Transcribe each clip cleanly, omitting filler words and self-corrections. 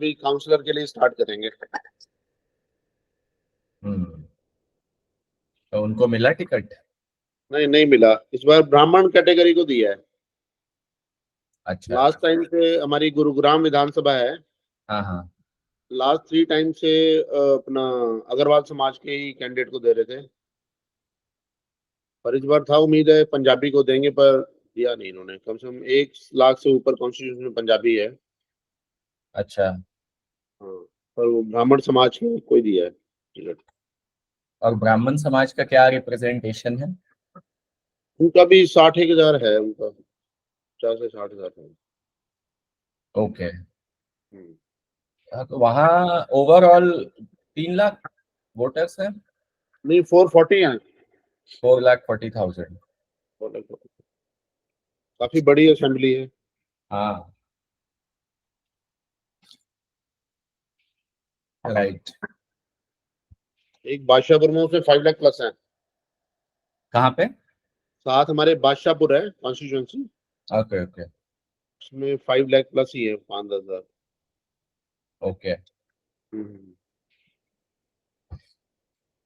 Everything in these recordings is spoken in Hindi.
भी काउंसलर के लिए स्टार्ट करेंगे। हम्म। तो उनको मिला टिकट? नहीं, नहीं मिला। इस बार ब्राह्मण कैटेगरी को दिया है। अच्छा। लास्ट टाइम से हमारी गुरुग्राम विधानसभा है। हाँ हाँ। लास्ट 3 टाइम से अपना अग्रवाल समाज के ही कैंडिडेट को दे रहे थे। पर इस बार था उम्मीद है पंजाबी को देंगे, पर दिया नहीं इन्होंने। कम से कम 1 लाख से ऊपर कॉन्स्टिट्यूशन में पंजाबी है। अच्छा। हाँ, पर वो ब्राह्मण समाज को कोई दिया है टिकट। और ब्राह्मण समाज का क्या रिप्रेजेंटेशन है? उनका भी 60,000 है उनका। 50 से 60,000 है। ओके। हम्म। हाँ, तो वहाँ ओवरऑल 3 लाख वोटर्स हैं। नहीं, 440 है। 4,40,000। काफी बड़ी असेंबली है। हाँ। राइट। एक बादशाहपुर में उसमें 5 लाख प्लस है। कहाँ पे? साथ हमारे बादशाहपुर है कॉन्स्टिट्यूंसी। Okay okay. उसमें 5 लाख प्लस ही है, 5-10 हजार। ओके। हम्म।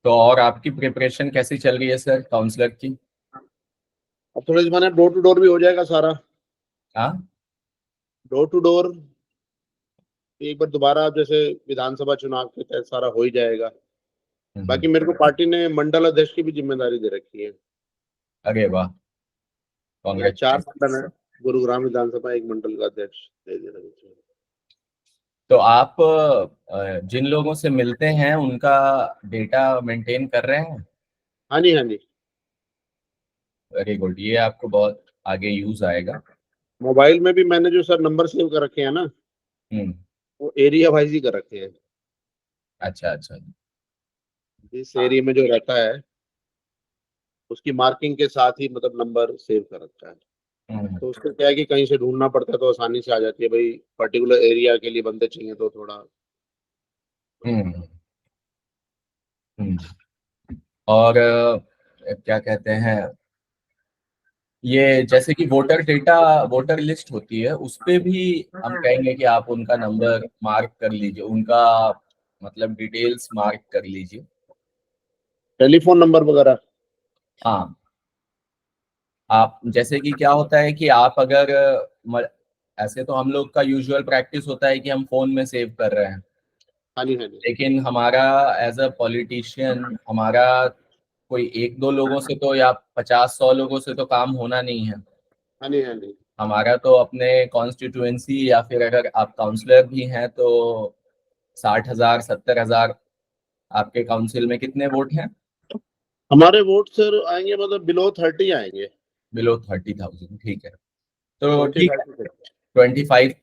तो और आपकी प्रिपरेशन कैसी चल रही है सर, काउंसलर की? अब थोड़े जमाने डोर टू डोर भी हो जाएगा सारा। हाँ। डोर टू डोर एक बार दोबारा जैसे विधानसभा चुनाव के तहत सारा हो ही जाएगा। हम्म। बाकी मेरे को पार्टी ने मंडल अध्यक्ष की भी जिम्मेदारी दे रखी है। अरे वाह, यहाँ 4 कॉन्ग्रेचुलेशन। मंडल है। गुरुग्राम विधानसभा एक मंडल का अध्यक्ष दे दे रहे हैं। तो आप जिन लोगों से मिलते हैं उनका डेटा मेंटेन कर रहे हैं? हाँ जी, हाँ जी। वेरी गुड, ये आपको बहुत आगे यूज आएगा। मोबाइल में भी मैंने जो सर नंबर सेव कर रखे हैं ना, हम्म। वो एरिया वाइज ही कर रखे हैं। अच्छा अच्छा। जिस एरिया में जो रहता है उसकी मार्किंग के साथ ही मतलब नंबर सेव कर रखा है। हम्म। तो उसको क्या है कि कहीं से ढूंढना पड़ता है तो आसानी से आ जाती है, भाई पर्टिकुलर एरिया के लिए बंदे चाहिए तो थोड़ा। हम्म। हम्म। और क्या कहते हैं, ये जैसे कि वोटर डेटा, वोटर लिस्ट होती है, उस पे भी हम कहेंगे कि आप उनका नंबर मार्क कर लीजिए, उनका मतलब डिटेल्स मार्क कर लीजिए। टेलीफोन नंबर वगैरह। हाँ। आप जैसे कि क्या होता है कि आप अगर ऐसे तो हम लोग का यूजुअल प्रैक्टिस होता है कि हम फोन में सेव कर रहे हैं, हाँ जी, हाँ जी। लेकिन हमारा एज अ पॉलिटिशियन हमारा कोई एक दो लोगों से तो या 50-100 लोगों से तो काम होना नहीं है। हाँ जी, हाँ जी। हमारा तो अपने कॉन्स्टिट्यूएंसी या फिर अगर आप काउंसलर भी हैं तो 60,000 70,000। आपके काउंसिल में कितने वोट हैं? हमारे वोट सर आएंगे मतलब बिलो 30 आएंगे। बिलो 30,000, ठीक है। तो ट्वेंटी ठीक है, फाइव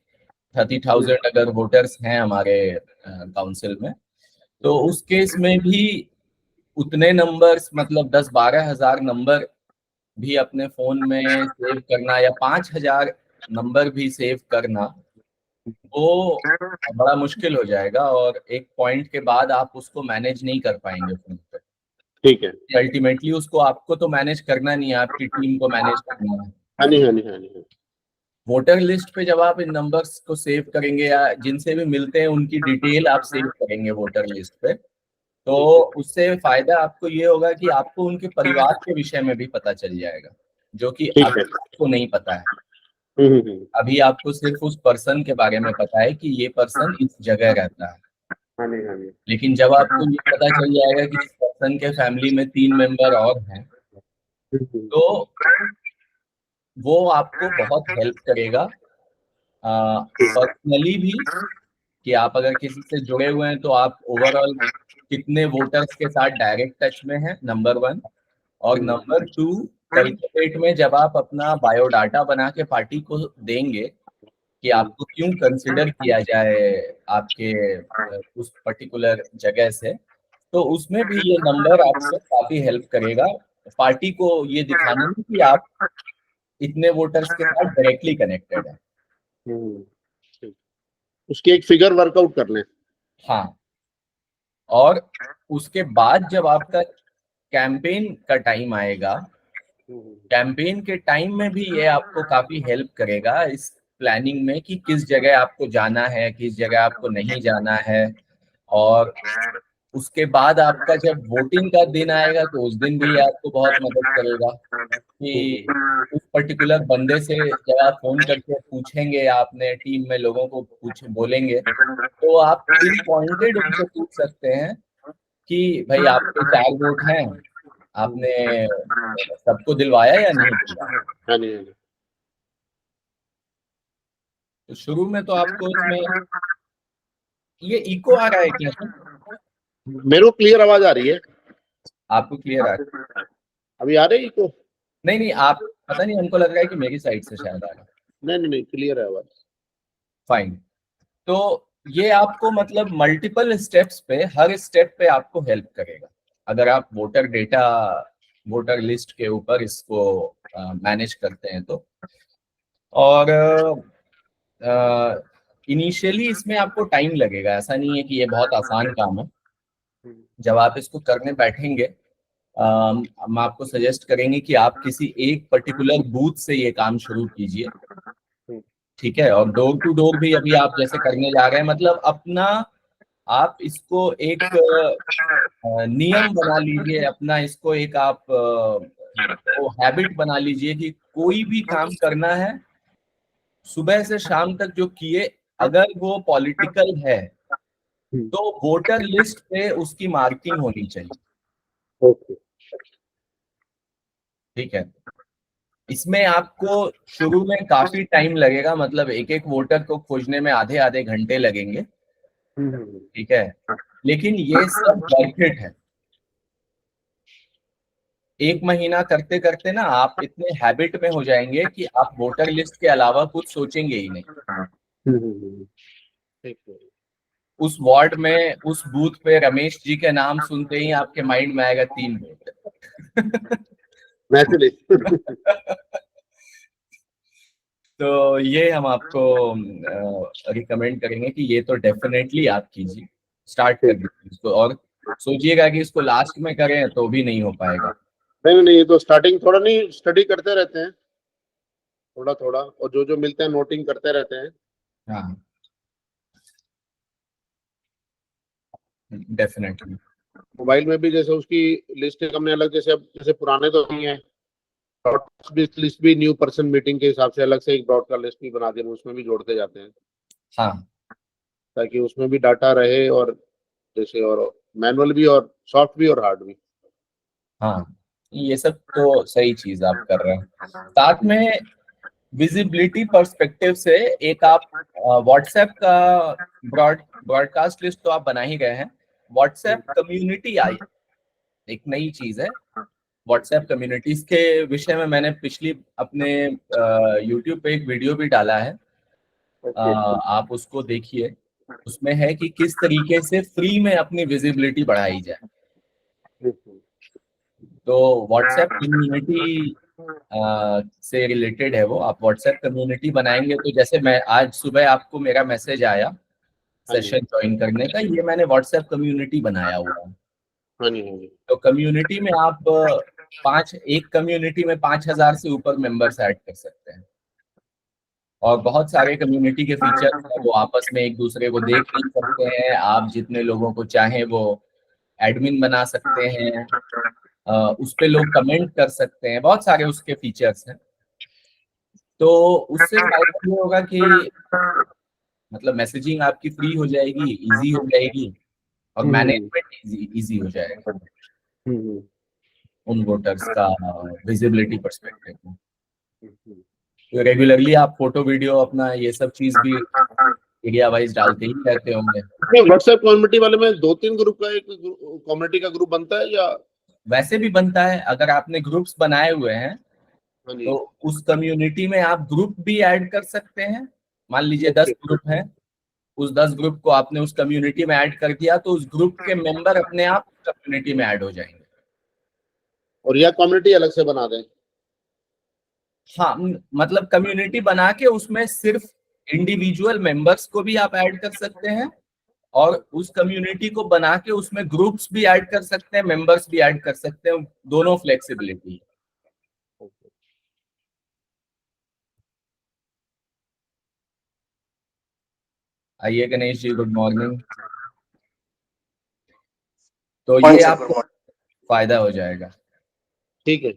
25-30,000 अगर वोटर्स हैं हमारे काउंसिल में, तो उस केस में भी उतने नंबर्स मतलब 10-12 हजार नंबर भी अपने फोन में सेव करना या 5,000 नंबर भी सेव करना, वो बड़ा मुश्किल हो जाएगा और एक पॉइंट के बाद आप उसको मैनेज नहीं कर पाएंगे फोन पे। ठीक है। अल्टीमेटली उसको आपको तो मैनेज करना नहीं है, आपकी टीम को मैनेज करना है। हाँ जी, हाँ जी, हाँ जी। वोटर लिस्ट पे जब आप इन नंबर्स को सेव करेंगे या जिनसे भी मिलते हैं उनकी डिटेल आप सेव करेंगे वोटर लिस्ट पे, तो ठीक है। उससे फायदा आपको ये होगा कि आपको उनके परिवार के विषय में भी पता चल जाएगा, जो कि ठीक है। अभी आपको नहीं पता है। हम्म। अभी आपको सिर्फ उस पर्सन के बारे में पता है कि ये पर्सन इस जगह रहता है, हाँ जी, हाँ जी। लेकिन जब आपको ये पता चल जाएगा कि इस पर्सन के फैमिली में 3 मेंबर और हैं, हम्म। तो वो आपको बहुत हेल्प करेगा पर्सनली भी, कि आप अगर किसी से जुड़े हुए हैं तो आप ओवरऑल कितने वोटर्स के साथ डायरेक्ट टच में हैं, नंबर 1। और नंबर 2, कल के डेट में जब आप अपना बायोडाटा बना के पार्टी को देंगे कि आपको क्यों कंसिडर किया जाए आपके उस पर्टिकुलर जगह से, तो उसमें भी ये नंबर आपको काफी हेल्प करेगा पार्टी को ये दिखाने में कि आप इतने वोटर्स के साथ डायरेक्टली कनेक्टेड है। हम्म। ठीक। उसकी एक फिगर वर्कआउट कर लें। हाँ। और उसके बाद जब आपका कैंपेन का टाइम आएगा, हम्म। कैंपेन के टाइम में भी ये आपको काफी हेल्प करेगा इस प्लानिंग में कि किस जगह आपको जाना है, किस जगह आपको नहीं जाना है। और उसके बाद आपका जब वोटिंग का दिन आएगा तो उस दिन भी ये आपको बहुत मदद करेगा कि उस पर्टिकुलर बंदे से जब आप फोन करके पूछेंगे, आपने टीम में लोगों को पूछ बोलेंगे, तो आप पिन पॉइंटेड उनसे पूछ सकते हैं कि भाई आपके 4 वोट हैं, आपने सबको दिलवाया या नहीं दिलवाया। हाँ जी, हाँ जी। तो शुरू में तो आपको इसमें ये इको आ रहा है क्या सर? मेरे को क्लियर आवाज आ रही है। आपको क्लियर आ रहा है? अभी आ रही को? नहीं नहीं, आप पता नहीं, हमको लग रहा है कि मेरी साइड से शायद आ रहा है। नहीं नहीं नहीं, क्लियर है आवाज। फाइन। तो ये आपको मतलब मल्टीपल स्टेप्स पे, हर स्टेप पे आपको हेल्प करेगा अगर आप वोटर डेटा, वोटर लिस्ट के ऊपर इसको मैनेज करते हैं तो। और इनिशियली इसमें आपको टाइम लगेगा, ऐसा नहीं है कि ये बहुत आसान काम है। जब आप इसको करने बैठेंगे, हम आपको सजेस्ट करेंगे कि आप किसी एक पर्टिकुलर बूथ से ये काम शुरू कीजिए, ठीक है। और डोर टू डोर भी अभी आप जैसे करने जा रहे हैं, मतलब अपना आप इसको एक नियम बना लीजिए, अपना इसको एक आप वो हैबिट बना लीजिए कि कोई भी काम करना है सुबह से शाम तक जो किए, अगर वो पॉलिटिकल है तो वोटर लिस्ट पे उसकी मार्किंग होनी चाहिए, ओके। ठीक है। इसमें आपको शुरू में काफी टाइम लगेगा, मतलब एक एक वोटर को खोजने में आधे आधे घंटे लगेंगे, ठीक है। लेकिन ये सब वर्थ इट है। 1 महीना करते करते ना आप इतने हैबिट में हो जाएंगे कि आप वोटर लिस्ट के अलावा कुछ सोचेंगे ही नहीं। ठीक है। उस वार्ड में, उस बूथ पे रमेश जी के नाम सुनते ही आपके माइंड में आएगा 3 वोट। नेचुरली। तो ये हम आपको रिकमेंड करेंगे कि ये तो डेफिनेटली आप कीजिए, स्टार्ट कर दीजिए इसको। और सोचिएगा कि इसको लास्ट में करें तो भी नहीं हो पाएगा। नहीं नहीं, ये तो स्टार्टिंग थोड़ा नहीं, स्टडी करते रहते हैं थोड़ा थोड़ा, और जो जो मिलते हैं नोटिंग करते रहते हैं। हाँ, डेफिनेटली। मोबाइल में भी जैसे उसकी लिस्ट हमने अलग, जैसे अब जैसे पुराने तो नहीं है, ब्रॉडकास्ट लिस्ट भी न्यू पर्सन मीटिंग के हिसाब से अलग से एक ब्रॉडकास्ट लिस्ट भी बना दिया, उसमें भी जोड़ते जाते हैं हाँ ताकि उसमें भी डाटा रहे, और जैसे और मैनुअल भी और सॉफ्ट भी और हार्ड भी। हाँ, ये सब तो सही चीज आप कर रहे हैं। साथ में विजिबिलिटी पर्सपेक्टिव से एक आप व्हाट्सएप का ब्रॉडकास्ट लिस्ट तो आप बना ही गए हैं, व्हाट्सएप कम्युनिटी आई, एक नई चीज है व्हाट्सएप कम्युनिटीज के विषय में। मैंने पिछली अपने यूट्यूब पे एक वीडियो भी डाला है, आप उसको देखिए। उसमें है कि किस तरीके से फ्री में अपनी विजिबिलिटी बढ़ाई जाए। तो व्हाट्सएप कम्युनिटी से रिलेटेड है वो। आप व्हाट्सएप कम्युनिटी बनाएंगे तो जैसे मैं आज सुबह आपको मेरा मैसेज आया हाँ जी, सेशन ज्वाइन करने का, ये मैंने व्हाट्सएप कम्युनिटी बनाया हुआ है। हाँ जी, हाँ जी। तो कम्युनिटी में आप एक कम्युनिटी में 5,000 से ऊपर मेंबर्स ऐड कर सकते हैं। और बहुत सारे कम्युनिटी के फीचर्स हैं, वो आपस में एक दूसरे को देख नहीं सकते हैं, आप जितने लोगों को चाहें वो एडमिन बना सकते हैं, उस पे लोग कमेंट कर सकते हैं, बहुत सारे उसके फीचर्स हैं। तो उससे फायदा ये होगा कि मतलब मैसेजिंग आपकी फ्री हो जाएगी, इजी हो जाएगी, और हम्म, मैनेजमेंट इजी इजी हो जाएगा हम्म, उन वोटर्स का विजिबिलिटी पर्सपेक्टिव में। हम्म। तो रेगुलरली आप फोटो वीडियो अपना ये सब चीज भी एरिया वाइज डालते ही रहते होंगे। व्हाट्सएप कम्युनिटी वाले में 2-3 ग्रुप का एक कम्युनिटी का ग्रुप बनता है या? वैसे भी बनता है, अगर आपने ग्रुप्स बनाए हुए हैं हाँ जी। तो उस कम्युनिटी में आप ग्रुप भी ऐड कर सकते हैं। मान लीजिए ओके। 10 ग्रुप हैं, उस 10 ग्रुप को आपने उस कम्युनिटी में ऐड कर दिया तो उस ग्रुप के मेंबर अपने आप कम्युनिटी में ऐड हो जाएंगे। और या कम्युनिटी अलग से बना दें? हाँ, मतलब कम्युनिटी बना के उसमें सिर्फ इंडिविजुअल मेंबर्स को भी आप ऐड कर सकते हैं, और उस कम्युनिटी को बना के उसमें ग्रुप्स भी ऐड कर सकते हैं, मेंबर्स भी ऐड कर सकते हैं, दोनों फ्लेक्सिबिलिटी। आइए गणेश जी, गुड मॉर्निंग। तो कौन ये सा आपको फायदा हो जाएगा। ठीक है।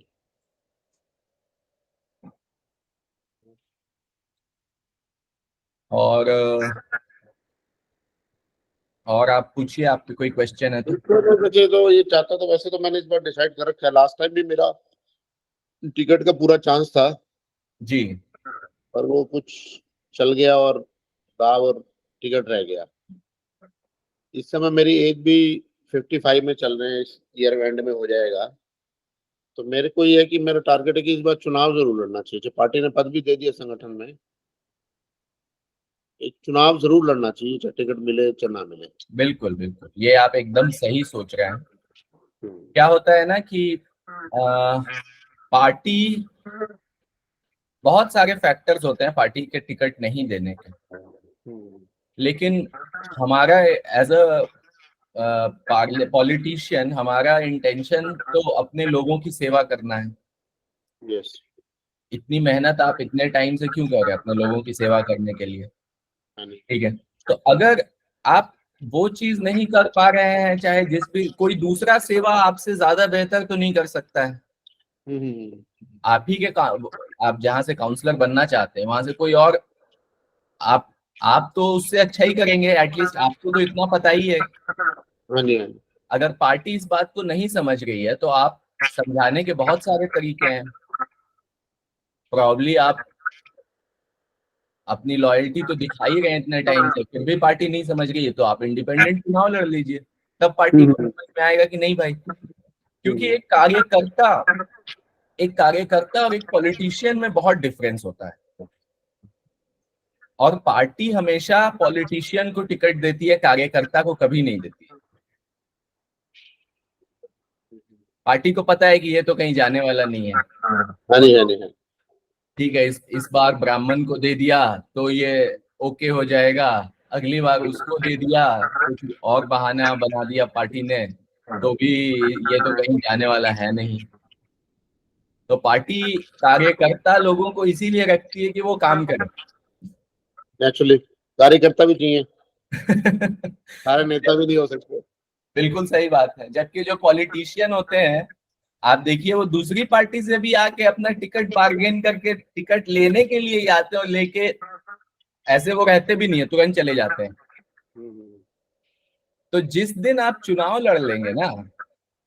और आप पूछिए, आपके कोई क्वेश्चन है तो। मुझे तो ये चाहता था, वैसे तो मैंने इस बार डिसाइड कर रखा है, लास्ट टाइम भी मेरा टिकट का पूरा चांस था, जी। पर वो कुछ चल गया और दाव और टिकट रह गया। इस समय मेरी एज भी 55 में चल रहे हैं, इस ईयर एंड में हो जाएगा। तो मेरे को ये है कि मेरा टारगेट है कि इस बार चुनाव जरूर लड़ना चाहिए। जो पार्टी ने पद भी दे दिया संगठन में, एक चुनाव जरूर लड़ना चाहिए, चाहे टिकट मिले चाहे ना मिले। बिल्कुल बिल्कुल, ये आप एकदम सही सोच रहे हैं। हम्म, क्या होता है ना कि पार्टी, बहुत सारे फैक्टर्स होते हैं पार्टी के टिकट नहीं देने के, हम्म, लेकिन हमारा एज अ पॉलिटिशियन हमारा इंटेंशन तो अपने लोगों की सेवा करना है। यस। इतनी मेहनत आप इतने टाइम से क्यों कर रहे हैं अपने लोगों की सेवा करने के लिए? हाँ जी। ठीक है। तो अगर आप वो चीज नहीं कर पा रहे हैं, चाहे जिस भी कोई दूसरा सेवा आपसे ज्यादा बेहतर तो नहीं कर सकता है। हम्म, आप ही के आप जहां से काउंसलर बनना चाहते हैं वहां से कोई और, आप आप तो उससे अच्छा ही करेंगे, एटलीस्ट आपको तो इतना पता ही है। हाँ जी, हाँ जी। अगर पार्टी इस बात को नहीं समझ रही है तो आप समझाने के बहुत सारे तरीके हैं। प्रॉब्ली आप अपनी लॉयल्टी तो दिखा ही रहे हैं इतने टाइम से, फिर भी पार्टी नहीं समझ रही है, तो आप इंडिपेंडेंट चुनाव लड़ लीजिए। तब पार्टी को हम्म, समझ में आएगा कि नहीं भाई, क्योंकि हम्म, एक कार्यकर्ता और एक पॉलिटिशियन में बहुत डिफरेंस होता है। और पार्टी हमेशा पॉलिटिशियन को टिकट देती है, कार्यकर्ता को कभी नहीं देती। पार्टी को पता है कि ये तो कहीं जाने वाला नहीं है। हाँ जी, हाँ जी, हाँ। ठीक है, इस बार ब्राह्मण को दे दिया तो ये ओके हो जाएगा, अगली बार उसको दे दिया, कुछ और बहाना बना दिया पार्टी ने, तो भी ये तो कहीं जाने वाला है नहीं। तो पार्टी कार्यकर्ता लोगों को इसीलिए रखती है कि वो काम करें। नेचुरली कार्यकर्ता भी चाहिए, सारे नेता भी नहीं हो सकते। बिल्कुल सही बात है। जबकि जो पॉलिटिशियन होते हैं, आप देखिए वो दूसरी पार्टी से भी आके अपना टिकट बार्गेन करके टिकट लेने के लिए ही आते हैं, और लेके ऐसे वो रहते भी नहीं है, तुरंत चले जाते हैं। हम्म, तो जिस दिन आप चुनाव लड़ लेंगे ना,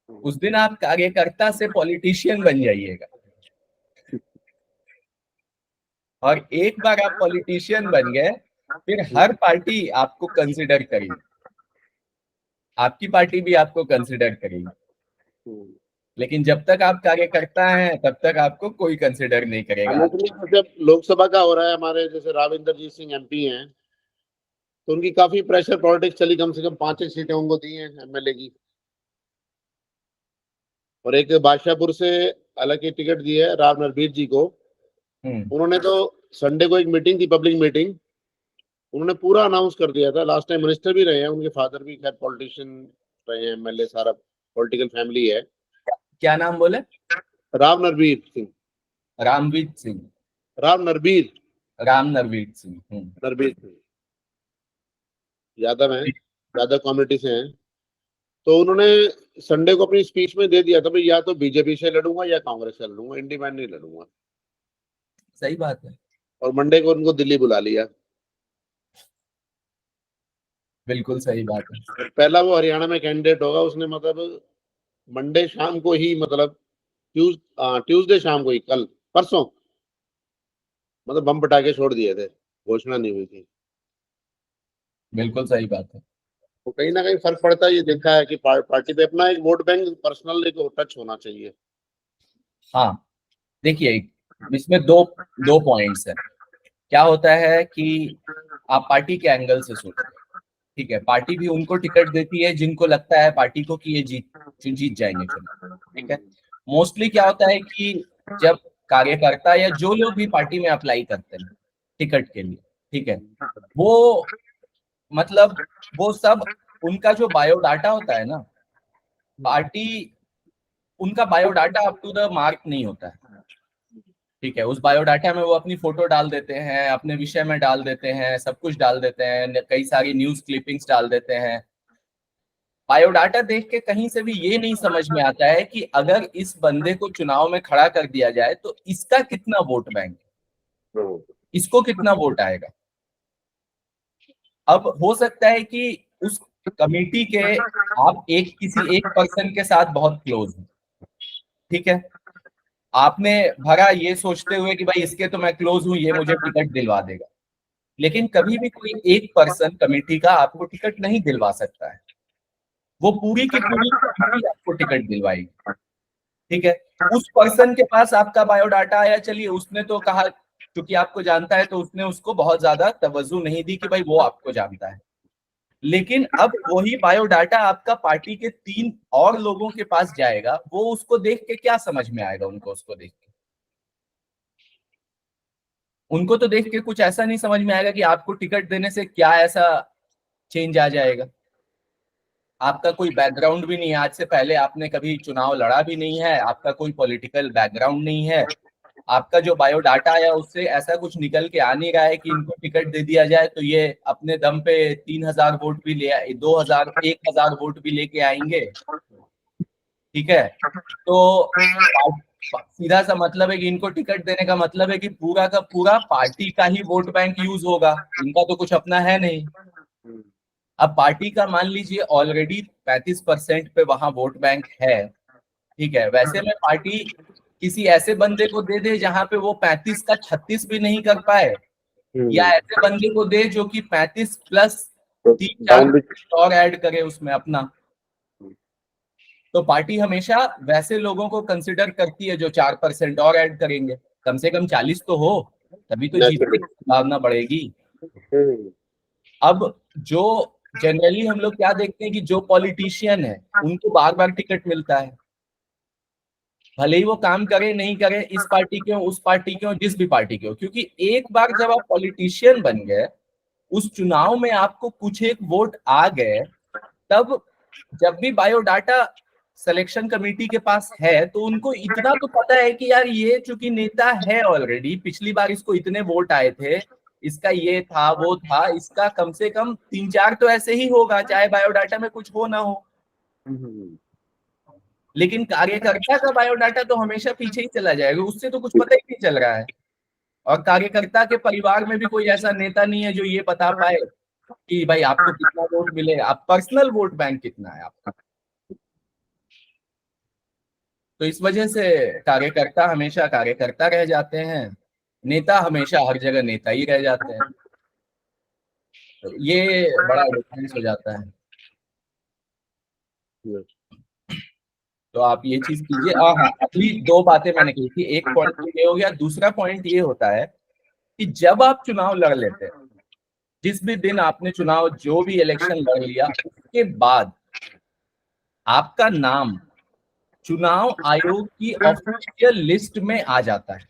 उस दिन आप कार्यकर्ता से पॉलिटिशियन बन जाइएगा। और एक बार आप पॉलिटिशियन बन गए, फिर हर पार्टी आपको कंसिडर करेगी, आपकी पार्टी भी आपको कंसिडर करेगी। हम्म। लेकिन जब तक आप कार्यकर्ता हैं तब तक आपको कोई कंसिडर नहीं करेगा। जब लोकसभा का हो रहा है, हमारे जैसे राविंदर सिंह एमपी हैं, तो उनकी काफी प्रेशर पॉलिटिक्स चली, कम से कम 5 सीटें उनको दी हैं एमएलए की। और एक बादशाहपुर से अलग की टिकट दी है राव नरबीर जी को। हम्म। उन्होंने तो संडे को एक मीटिंग थी, पब्लिक मीटिंग, उन्होंने पूरा अनाउंस कर दिया था। लास्ट टाइम मिनिस्टर भी रहे हैं, उनके फादर भी खैर पॉलिटिशियन रहे हैं, एमएलए, सारा पॉलिटिकल फैमिली है। क्या नाम बोले? राव नरबीर सिंह। रामवीर सिंह। राव नरबीर। राम नरवीर सिंह। नरबीर सिंह यादव हैं, यादव कम्युनिटी से हैं। तो उन्होंने संडे को अपनी स्पीच में दे दिया था, भाई या तो बीजेपी से लड़ूंगा या कांग्रेस से लड़ूंगा, इंडिपेंडेंट नहीं लड़ूंगा। सही बात है। और मंडे को उनको दिल्ली बुला लिया। बिल्कुल सही बात है। पहला वो हरियाणा में कैंडिडेट होगा, उसने मतलब मंडे शाम को ही, मतलब ट्यूसडे शाम को ही, कल परसों, मतलब बम पटाखे छोड़ दिए थे, घोषणा नहीं हुई थी। बिल्कुल सही बात है। तो कहीं ना कहीं फर्क पड़ता है, ये देखा है कि पार्टी पे अपना एक वोट बैंक पर्सनल को टच होना चाहिए। हाँ, देखिए इसमें दो दो पॉइंट्स है। क्या होता है कि आप पार्टी के एंगल से सोचो। ठीक है, पार्टी भी उनको टिकट देती है जिनको लगता है पार्टी को कि ये जीत जीत जाएंगे चुनाव। ठीक है। मोस्टली क्या होता है कि जब कार्यकर्ता या जो लोग भी पार्टी में अप्लाई करते हैं टिकट के लिए, ठीक है, वो मतलब वो सब, उनका जो बायोडाटा होता है ना, पार्टी, उनका biodata up to the mark नहीं होता है। ठीक है, उस बायोडाटा में वो अपनी फोटो डाल देते हैं, अपने विषय में डाल देते हैं, सब कुछ डाल देते हैं, कई सारी न्यूज क्लिपिंग्स डाल देते हैं। बायोडाटा देख के कहीं से भी ये नहीं समझ में आता है कि अगर इस बंदे को चुनाव में खड़ा कर दिया जाए तो इसका कितना वोट बैंक, इसको कितना वोट आएगा। अब हो सकता है कि उस कमेटी के आप किसी एक पर्सन के साथ बहुत क्लोज हैं, ठीक है, आपने भरा ये सोचते हुए कि भाई इसके तो मैं क्लोज हूं, ये मुझे टिकट दिलवा देगा। लेकिन कभी भी कोई एक पर्सन कमेटी का आपको टिकट नहीं दिलवा सकता है, वो पूरी की पूरी कमेटी आपको टिकट दिलवाएगी। ठीक है, उस पर्सन के पास आपका बायोडाटा आया, चलिए उसने तो कहा, क्योंकि आपको जानता है तो उसने उसको बहुत ज्यादा तवज्जो नहीं दी कि भाई वो आपको जानता है। लेकिन अब वही बायोडाटा आपका पार्टी के 3 और लोगों के पास जाएगा, वो उसको देख के क्या समझ में आएगा उनको, उसको देख के उनको तो देख के कुछ ऐसा नहीं समझ में आएगा कि आपको टिकट देने से क्या ऐसा चेंज आ जाएगा। आपका कोई बैकग्राउंड भी नहीं है, आज से पहले आपने कभी चुनाव लड़ा भी नहीं है, आपका कोई पॉलिटिकल बैकग्राउंड नहीं है, आपका जो बायोडाटा आया उससे ऐसा कुछ निकल के आ नहीं रहा है कि इनको टिकट दे दिया जाए तो ये अपने दम पे 3,000 वोट भी ले, 2,000, 1,000 वोट भी लेके आएंगे। ठीक है, तो सीधा सा मतलब है कि इनको टिकट देने का मतलब है कि पूरा का पूरा पार्टी का ही वोट बैंक यूज होगा, इनका तो कुछ अपना है नहीं। अब पार्टी का मान लीजिए ऑलरेडी 35% पे वहां वोट बैंक है, ठीक है, वैसे में पार्टी किसी ऐसे बंदे को दे दे जहां पे वो 35 का 36 भी नहीं कर पाए, या ऐसे बंदे को दे जो कि 35 प्लस 3-4 और ऐड करे उसमें अपना। तो पार्टी हमेशा वैसे लोगों को कंसिडर करती है जो 4% और ऐड करेंगे, कम से कम 40 तो हो, तभी तो जीतने की संभावना बढ़ेगी। अब जो जनरली हम लोग क्या देखते हैं कि जो पॉलिटिशियन है उनको बार बार टिकट मिलता है, भले ही वो काम करे नहीं करे, इस पार्टी के हो, उस पार्टी के हो, जिस भी पार्टी के हो, क्योंकि एक बार जब आप पॉलिटिशियन बन गए, उस चुनाव में आपको कुछ एक वोट आ गए, तब जब भी बायोडाटा सिलेक्शन कमेटी के पास है तो उनको इतना तो पता है कि यार ये चूंकि नेता है ऑलरेडी, पिछली बार इसको इतने वोट आए थे, इसका ये था वो था, इसका कम से कम 3-4 तो ऐसे ही होगा चाहे बायोडाटा में कुछ हो ना हो। लेकिन कार्यकर्ता का बायोडाटा तो हमेशा पीछे ही चला जाएगा, उससे तो कुछ पता ही नहीं चल रहा है। और कार्यकर्ता के परिवार में भी कोई ऐसा नेता नहीं है जो ये बता पाए कि भाई आपको कितना वोट मिलेगा, आप पर्सनल वोट बैंक कितना है आपका। तो इस वजह से कार्यकर्ता हमेशा कार्यकर्ता रह जाते हैं, नेता हमेशा हर जगह नेता ही रह जाते हैं। तो ये बड़ा डिफरेंस हो जाता है। तो आप ये चीज कीजिए। हाँ, अभी 2 बातें मैंने की थी, एक पॉइंट तो ये हो गया, दूसरा पॉइंट ये होता है कि जब आप चुनाव लड़ लेते हैं, जिस भी दिन आपने चुनाव जो भी इलेक्शन लड़ लिया, उसके बाद आपका नाम चुनाव आयोग की ऑफिशियल लिस्ट में आ जाता है।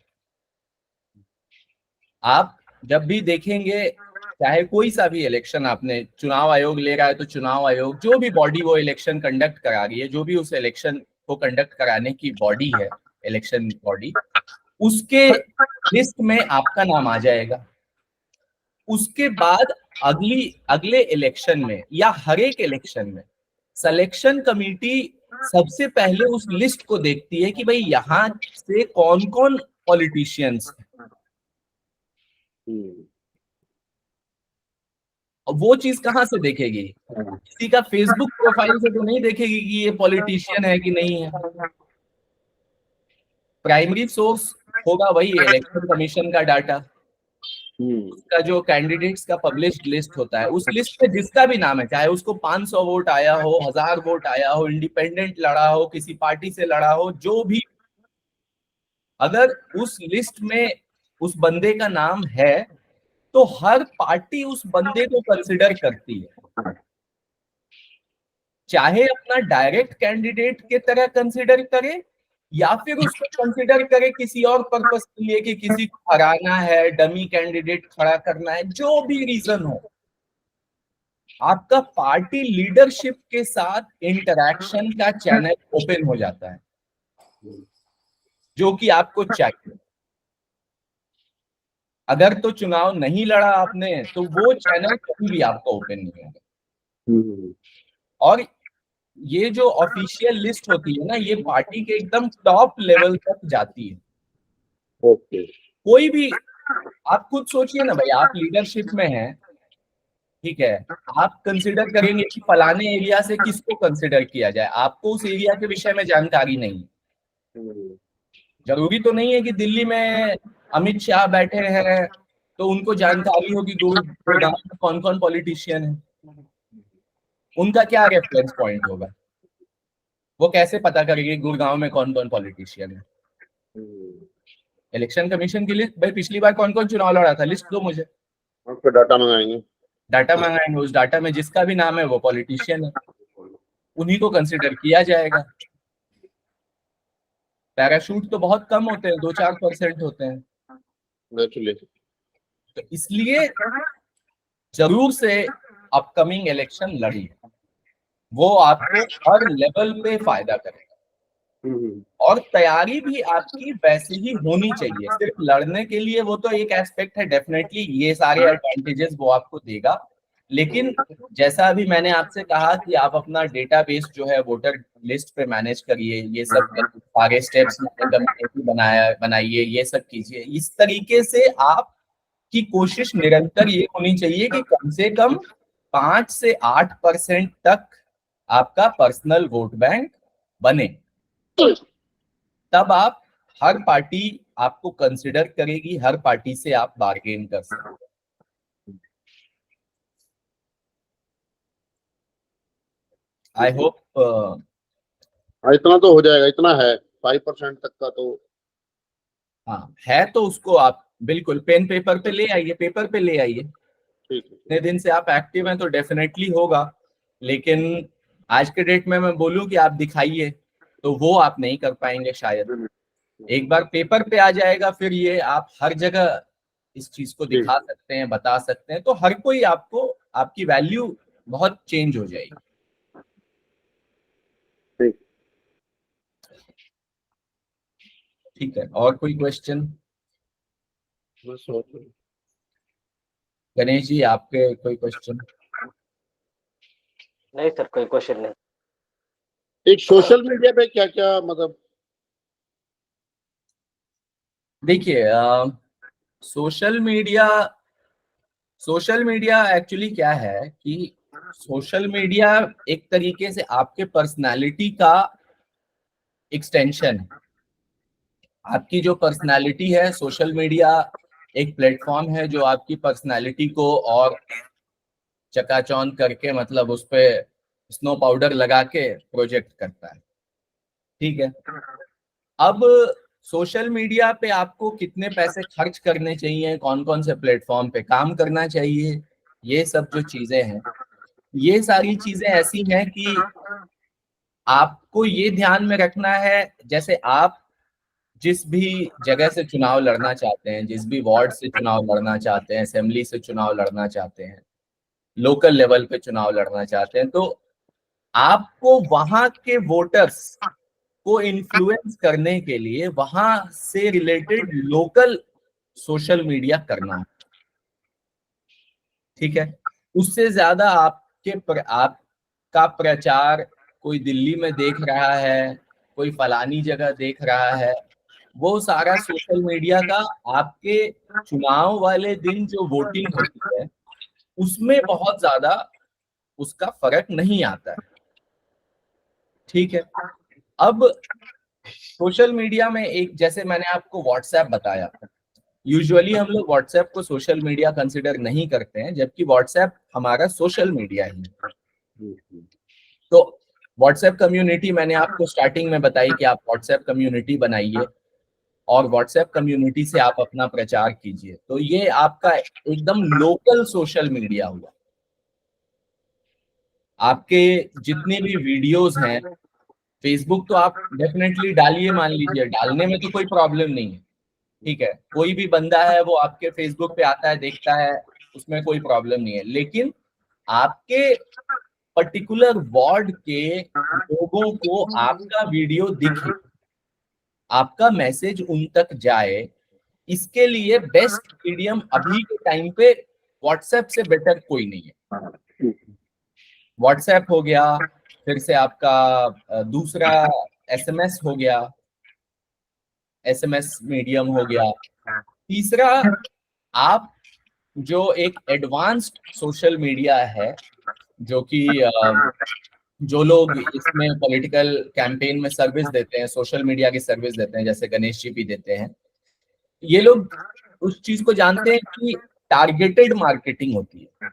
आप जब भी देखेंगे, चाहे कोई सा भी इलेक्शन आपने, चुनाव आयोग ले रहा है तो चुनाव आयोग, जो भी बॉडी वो इलेक्शन कंडक्ट करा रही है, जो भी उस इलेक्शन को कंडक्ट कराने की बॉडी है, इलेक्शन बॉडी, उसके लिस्ट में आपका नाम आ जाएगा। उसके बाद अगले इलेक्शन में या हर एक इलेक्शन में सिलेक्शन कमेटी सबसे पहले उस लिस्ट को देखती है कि भाई यहाँ से कौन कौन पॉलिटिशियंस हैं। वो चीज कहाँ से देखेगी, किसी का फेसबुक प्रोफाइल से तो नहीं देखेगी कि ये पॉलिटिशियन है कि नहीं है। प्राइमरी सोर्स होगा वही इलेक्शन कमीशन का डाटा, उसका जो कैंडिडेट्स का पब्लिश्ड लिस्ट होता है, उस लिस्ट में जिसका भी नाम है, चाहे उसको 500 वोट आया हो, 1000 वोट आया हो, इंडिपेंडेंट लड़ा हो, किसी पार्टी से लड़ा हो, जो भी, अगर उस लिस्ट में उस बंदे का नाम है तो हर पार्टी उस बंदे को कंसिडर करती है, चाहे अपना डायरेक्ट कैंडिडेट के तरह कंसिडर करे या फिर उसको कंसिडर करे किसी और पर्पस के लिए कि किसी को हराना है, डमी कैंडिडेट खड़ा करना है, जो भी रीजन हो, आपका पार्टी लीडरशिप के साथ इंटरैक्शन का चैनल ओपन हो जाता है, जो कि आपको चाहिए। अगर तो चुनाव नहीं लड़ा आपने तो वो चैनल कभी भी आपका ओपन नहीं होगा। और ये जो ऑफिशियल लिस्ट होती है ना, ये पार्टी के एकदम टॉप लेवल तक जाती है। ओके। कोई भी, आप खुद सोचिए ना भाई, आप लीडरशिप में हैं, ठीक है, आप कंसिडर करेंगे कि फलाने एरिया से किसको कंसिडर किया जाए, आपको उस एरिया के विषय में जानकारी नहीं। जरूरी तो नहीं है कि दिल्ली में अमित शाह बैठे हैं तो उनको जानकारी होगी गुड़गांव में कौन कौन पॉलिटिशियन है। उनका क्या रेफरेंस पॉइंट होगा, वो कैसे पता करेंगे गुड़गांव में कौन कौन पॉलिटिशियन है। इलेक्शन कमीशन की लिस्ट, भाई पिछली बार कौन कौन चुनाव लड़ा था, लिस्ट दो मुझे। आपका डाटा मंगाएंगे। डाटा मंगाएंगे, उस डाटा में जिसका भी नाम है वो पॉलिटिशियन है, उन्हीं को कंसिडर किया जाएगा। पैराशूट तो बहुत कम होते हैं, 2-4% होते हैं। नेचुरली। तो इसलिए जरूर से अपकमिंग इलेक्शन लड़ी, वो आपको हर लेवल पे फायदा करेगा। और तैयारी भी आपकी वैसे ही होनी चाहिए, सिर्फ लड़ने के लिए वो तो एक एस्पेक्ट है, डेफिनेटली ये सारे एडवांटेजेस वो आपको देगा। लेकिन जैसा अभी मैंने आपसे कहा कि आप अपना डेटाबेस जो है वोटर लिस्ट पे मैनेज करिए, ये सब सारे स्टेप्स कम्युनिटी बनाइए, ये सब कीजिए। इस तरीके से आप की कोशिश निरंतर ये होनी चाहिए कि कम से कम 5 से 8% तक आपका पर्सनल वोट बैंक बने, तब आप हर पार्टी आपको कंसिडर करेगी, हर पार्टी से आप बार्गेन कर सकते हैं। आई होप इतना तो हो जाएगा, इतना है 5% तक का तो। हाँ है, तो उसको आप बिल्कुल पेन पेपर पे ले आइए, पेपर पे ले आइए। ठीक है। इतने दिन से आप एक्टिव हैं तो डेफिनेटली होगा, लेकिन आज के डेट में मैं बोलूं कि आप दिखाइए तो वो आप नहीं कर पाएंगे शायद। एक बार पेपर पे आ जाएगा फिर ये आप हर जगह इस चीज को दिखा सकते हैं, बता सकते हैं, तो हर कोई आपको, आपकी वैल्यू बहुत चेंज हो जाएगी। ठीक है, और कोई क्वेश्चन? गणेश जी आपके कोई क्वेश्चन? नहीं सर, कोई क्वेश्चन नहीं। एक सोशल मीडिया पे क्या क्या मतलब, देखिए सोशल मीडिया एक्चुअली क्या है कि सोशल मीडिया एक तरीके से आपके पर्सनालिटी का एक्सटेंशन है। आपकी जो पर्सनालिटी है, सोशल मीडिया एक प्लेटफॉर्म है जो आपकी पर्सनालिटी को और चकाचौंध करके, मतलब उस पे स्नो पाउडर लगा के प्रोजेक्ट करता है। ठीक है, अब सोशल मीडिया पे आपको कितने पैसे खर्च करने चाहिए, कौन कौन से प्लेटफॉर्म पे काम करना चाहिए, ये सब जो चीजें हैं, ये सारी चीजें ऐसी हैं कि आपको ये ध्यान में रखना है। जैसे आप जिस भी जगह से चुनाव लड़ना चाहते हैं, जिस भी वार्ड से चुनाव लड़ना चाहते हैं, असेंबली से चुनाव लड़ना चाहते हैं, लोकल लेवल पे चुनाव लड़ना चाहते हैं, तो आपको वहां के वोटर्स को इन्फ्लुएंस करने के लिए वहां से रिलेटेड लोकल सोशल मीडिया करना है। ठीक है, उससे ज्यादा आपका प्रचार कोई दिल्ली में देख रहा है, कोई फलानी जगह देख रहा है, वो सारा सोशल मीडिया का आपके चुनाव वाले दिन जो वोटिंग होती है उसमें बहुत ज्यादा उसका फर्क नहीं आता है। ठीक है, अब सोशल मीडिया में एक, जैसे मैंने आपको व्हाट्सएप बताया, यूजुअली हम लोग व्हाट्सएप को सोशल मीडिया कंसिडर नहीं करते हैं, जबकि व्हाट्सएप हमारा सोशल मीडिया ही है। तो व्हाट्सएप कम्युनिटी मैंने आपको स्टार्टिंग में बताई कि आप व्हाट्सएप कम्युनिटी बनाइए और व्हाट्सएप कम्युनिटी से आप अपना प्रचार कीजिए, तो ये आपका एकदम लोकल सोशल मीडिया हुआ। आपके जितने भी वीडियोस हैं, फेसबुक तो आप डेफिनेटली डालिए, मान लीजिए, डालने में तो कोई प्रॉब्लम नहीं है। ठीक है, कोई भी बंदा है वो आपके फेसबुक पे आता है, देखता है, उसमें कोई प्रॉब्लम नहीं है। लेकिन आपके पर्टिकुलर वार्ड के लोगों को आपका वीडियो दिखे, आपका मैसेज उन तक जाए, इसके लिए बेस्ट मीडियम अभी के टाइम पे व्हाट्सएप से बेटर कोई नहीं है। व्हाट्सएप हो गया, फिर से आपका दूसरा एसएमएस हो गया, एसएमएस मीडियम हो गया। तीसरा, आप जो एक एडवांस्ड सोशल मीडिया है, जो कि जो लोग इसमें पॉलिटिकल कैंपेन में सर्विस देते हैं, सोशल मीडिया की सर्विस देते हैं, जैसे गणेश जी भी देते हैं, ये लोग उस चीज को जानते हैं कि टारगेटेड मार्केटिंग होती है।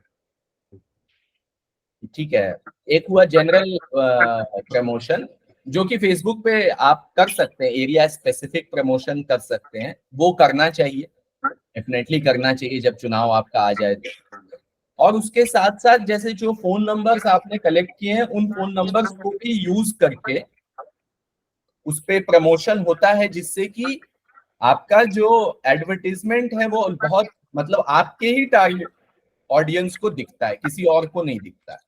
ठीक है, एक हुआ जनरल प्रमोशन, जो कि फेसबुक पे आप कर सकते हैं, एरिया स्पेसिफिक प्रमोशन कर सकते हैं, वो करना चाहिए, डेफिनेटली करना चाहिए जब चुनाव आपका आ जाए तो। और उसके साथ साथ जैसे जो फोन नंबर्स आपने कलेक्ट किए हैं, उन फोन नंबर्स को भी यूज करके उस पे प्रमोशन होता है, जिससे कि आपका जो एडवर्टीजमेंट है वो बहुत मतलब आपके ही टारगेट ऑडियंस को दिखता है, किसी और को नहीं दिखता है।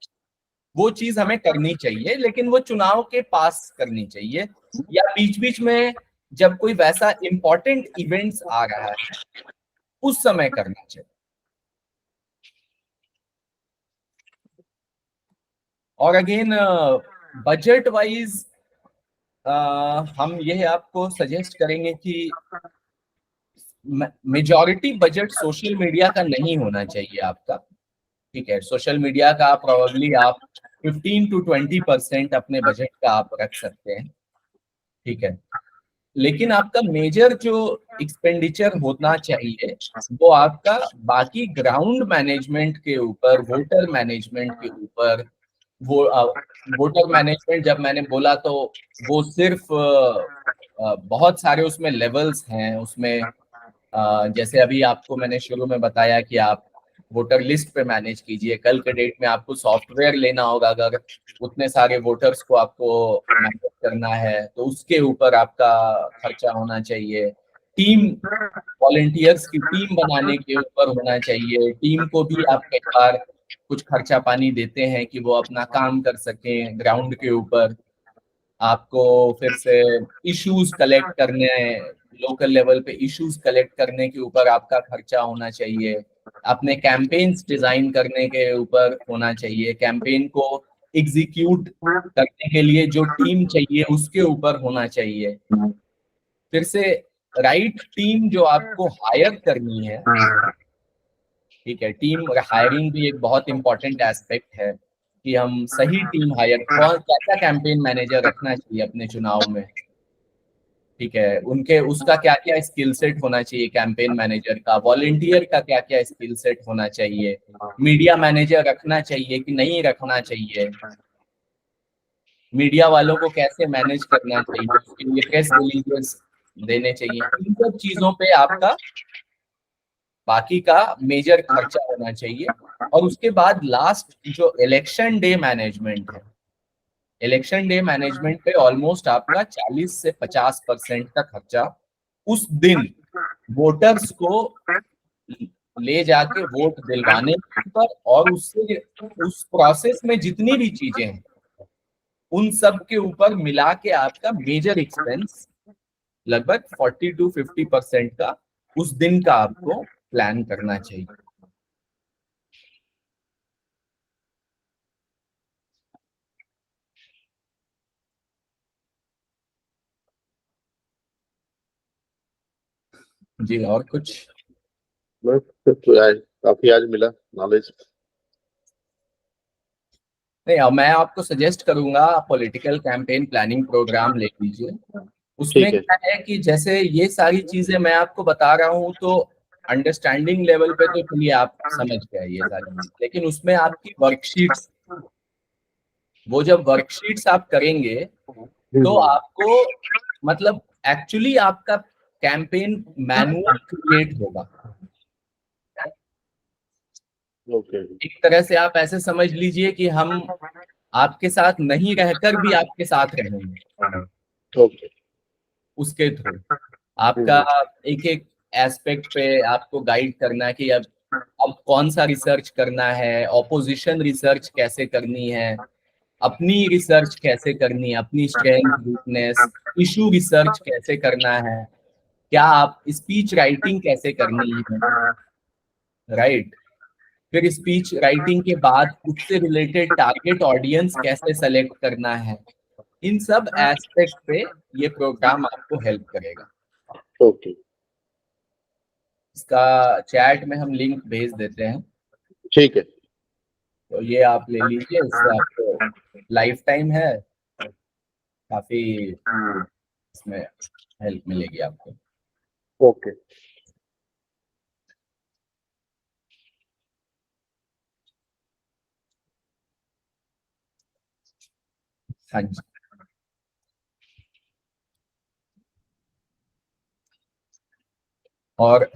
वो चीज हमें करनी चाहिए, लेकिन वो चुनाव के पास करनी चाहिए, या बीच बीच में जब कोई वैसा इंपॉर्टेंट इवेंट्स आ रहा है उस समय करना चाहिए। और अगेन बजट वाइज हम ये आपको सजेस्ट करेंगे कि मेजॉरिटी बजट सोशल मीडिया का नहीं होना चाहिए आपका। ठीक है, सोशल मीडिया का प्रोबेबली आप 15 to 20% अपने बजट का आप रख सकते हैं। ठीक है, लेकिन आपका मेजर जो एक्सपेंडिचर होना चाहिए वो आपका बाकी ग्राउंड मैनेजमेंट के ऊपर, वोटर मैनेजमेंट के ऊपर। वो वोटर मैनेजमेंट जब मैंने बोला तो वो सिर्फ बहुत सारे उसमें लेवल्स हैं। उसमें जैसे अभी आपको मैंने शुरू में बताया कि आप वोटर लिस्ट पे मैनेज कीजिए, कल के डेट में आपको सॉफ्टवेयर लेना होगा, अगर उतने सारे वोटर्स को आपको मैनेज करना है तो उसके ऊपर आपका खर्चा होना चाहिए। टीम, वॉलंटियर्स की टीम बनाने के ऊपर होना चाहिए, टीम को भी आप कई बार कुछ खर्चा पानी देते हैं कि वो अपना काम कर सकें ग्राउंड के ऊपर। आपको फिर से इश्यूज कलेक्ट करने, लोकल लेवल पे इश्यूज कलेक्ट करने के ऊपर आपका खर्चा होना चाहिए। अपने कैंपेन्स डिजाइन करने के ऊपर होना चाहिए, कैंपेन को एग्जीक्यूट करने के लिए जो टीम चाहिए उसके ऊपर होना चाहिए। फिर से राइट टीम जो आपको हायर करनी है। ठीक है, टीम हायरिंग भी एक बहुत इंपॉर्टेंट एस्पेक्ट है कि हम सही टीम हायर, कौन कैसा कैंपेन मैनेजर रखना चाहिए अपने चुनाव में। ठीक है, उनके उसका क्या क्या स्किल सेट होना चाहिए, कैंपेन मैनेजर का, वॉलंटियर का क्या क्या स्किल सेट होना चाहिए, मीडिया मैनेजर रखना चाहिए कि नहीं रखना चाहिए, मीडिया वालों को कैसे मैनेज करना चाहिए, उसके लिए प्रेस रिलीजेस देने चाहिए। इन सब चीजों पे आपका बाकी का मेजर खर्चा होना चाहिए। और उसके बाद लास्ट जो इलेक्शन डे मैनेजमेंट है, इलेक्शन डे मैनेजमेंट पे ऑलमोस्ट आपका 40 से 50% का खर्चा उस दिन वोटर्स को ले जाके वोट दिलवाने पर, और उससे उस प्रोसेस में जितनी भी चीजें हैं उन सब के ऊपर मिला के आपका मेजर एक्सपेंस लगभग 40 to 50% का उस दिन का आपको प्लान करना चाहिए। जी, और कुछ? बस तो आज काफी आज मिला नॉलेज। नहीं, अब मैं आपको सजेस्ट करूंगा पॉलिटिकल कैंपेन प्लानिंग प्रोग्राम ले लीजिए। उसमें ठीक है। क्या है कि जैसे ये सारी चीजें मैं आपको बता रहा हूँ तो अंडरस्टैंडिंग लेवल पे तो चलिए आप समझ गए ये सारी चीज, लेकिन उसमें आपकी वर्कशीट्स, वो जब वर्कशीट्स आप करेंगे तो आपको मतलब एक्चुअली आपका कैंपेन मैनुअल क्रिएट होगा। ओके। एक तरह से आप ऐसे समझ लीजिए कि हम आपके साथ नहीं रहकर भी आपके साथ रहेंगे ओके। उसके थ्रू। आपका एक एक एस्पेक्ट पे आपको गाइड करना है कि अब कौन सा रिसर्च करना है, ऑपोजिशन रिसर्च कैसे करनी है, अपनी रिसर्च कैसे करनी है, अपनी स्ट्रेंथ वीकनेस, इशू रिसर्च कैसे करना है। क्या आप स्पीच राइटिंग कैसे करनी है, राइट। फिर स्पीच राइटिंग के बाद उससे रिलेटेड टारगेट ऑडियंस कैसे सेलेक्ट करना है, इन सब एस्पेक्ट पे ये प्रोग्राम आपको हेल्प करेगा। ओके, इसका चैट में हम लिंक भेज देते हैं, ठीक है। तो ये आप ले लीजिए, इससे आपको लाइफ टाइम है, काफी इसमें हेल्प मिलेगी आपको। ओके, हाँ जी, और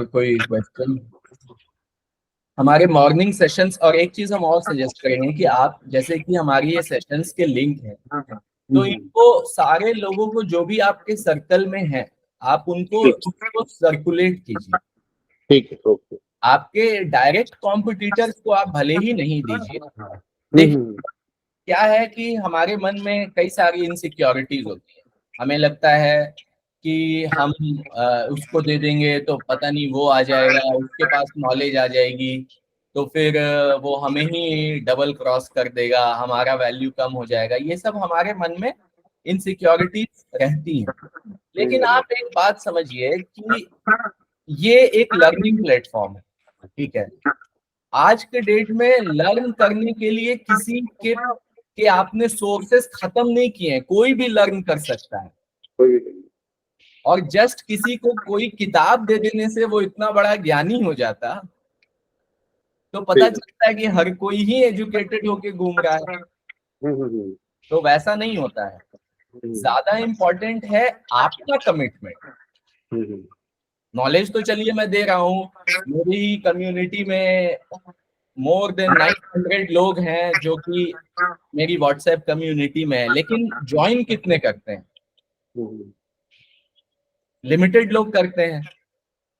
कोई क्वेश्चन? हमारे मॉर्निंग सेशंस, और एक चीज हम और सजेस्ट करेंगे कि आप, जैसे कि हमारी ये सेशंस के लिंक है, तो इनको सारे लोगों को जो भी आपके सर्कल में है, आप उनको ठीक, इसको सर्कुलेट कीजिए। ठीक है, ओके। आपके डायरेक्ट कॉम्पिटिटर्स को आप भले ही नहीं दीजिए। देखिए, हम्म, क्या है कि हमारे मन में कई सारी इनसिक्योरिटीज होती है। हमें लगता है कि हम उसको दे देंगे तो पता नहीं वो आ जाएगा, उसके पास नॉलेज आ जाएगी, तो फिर वो हमें ही डबल क्रॉस कर देगा, हमारा वैल्यू कम हो जाएगा। ये सब हमारे मन में इनसिक्योरिटीज रहती हैं। लेकिन आप एक बात समझिए कि ये एक लर्निंग प्लेटफॉर्म है, ठीक है। आज के डेट में लर्न करने के लिए किसी के आपने सोर्सेस खत्म नहीं किए हैं, कोई भी लर्न कर सकता है। कोई भी नहीं। और जस्ट किसी को कोई किताब दे देने से वो इतना बड़ा ज्ञानी हो जाता, तो पता ठीक है। चलता है कि हर कोई ही एजुकेटेड होके घूम रहा है। हम्म। तो वैसा नहीं होता है। हम्म, ज्यादा इंपॉर्टेंट है आपका कमिटमेंट। हम्म, नॉलेज तो चलिए मैं दे रहा हूँ, मेरी ही कम्युनिटी में मोर देन 900 लोग हैं जो कि मेरी व्हाट्सएप कम्युनिटी में है, लेकिन ज्वाइन कितने करते हैं? हम्म, लिमिटेड लोग करते हैं,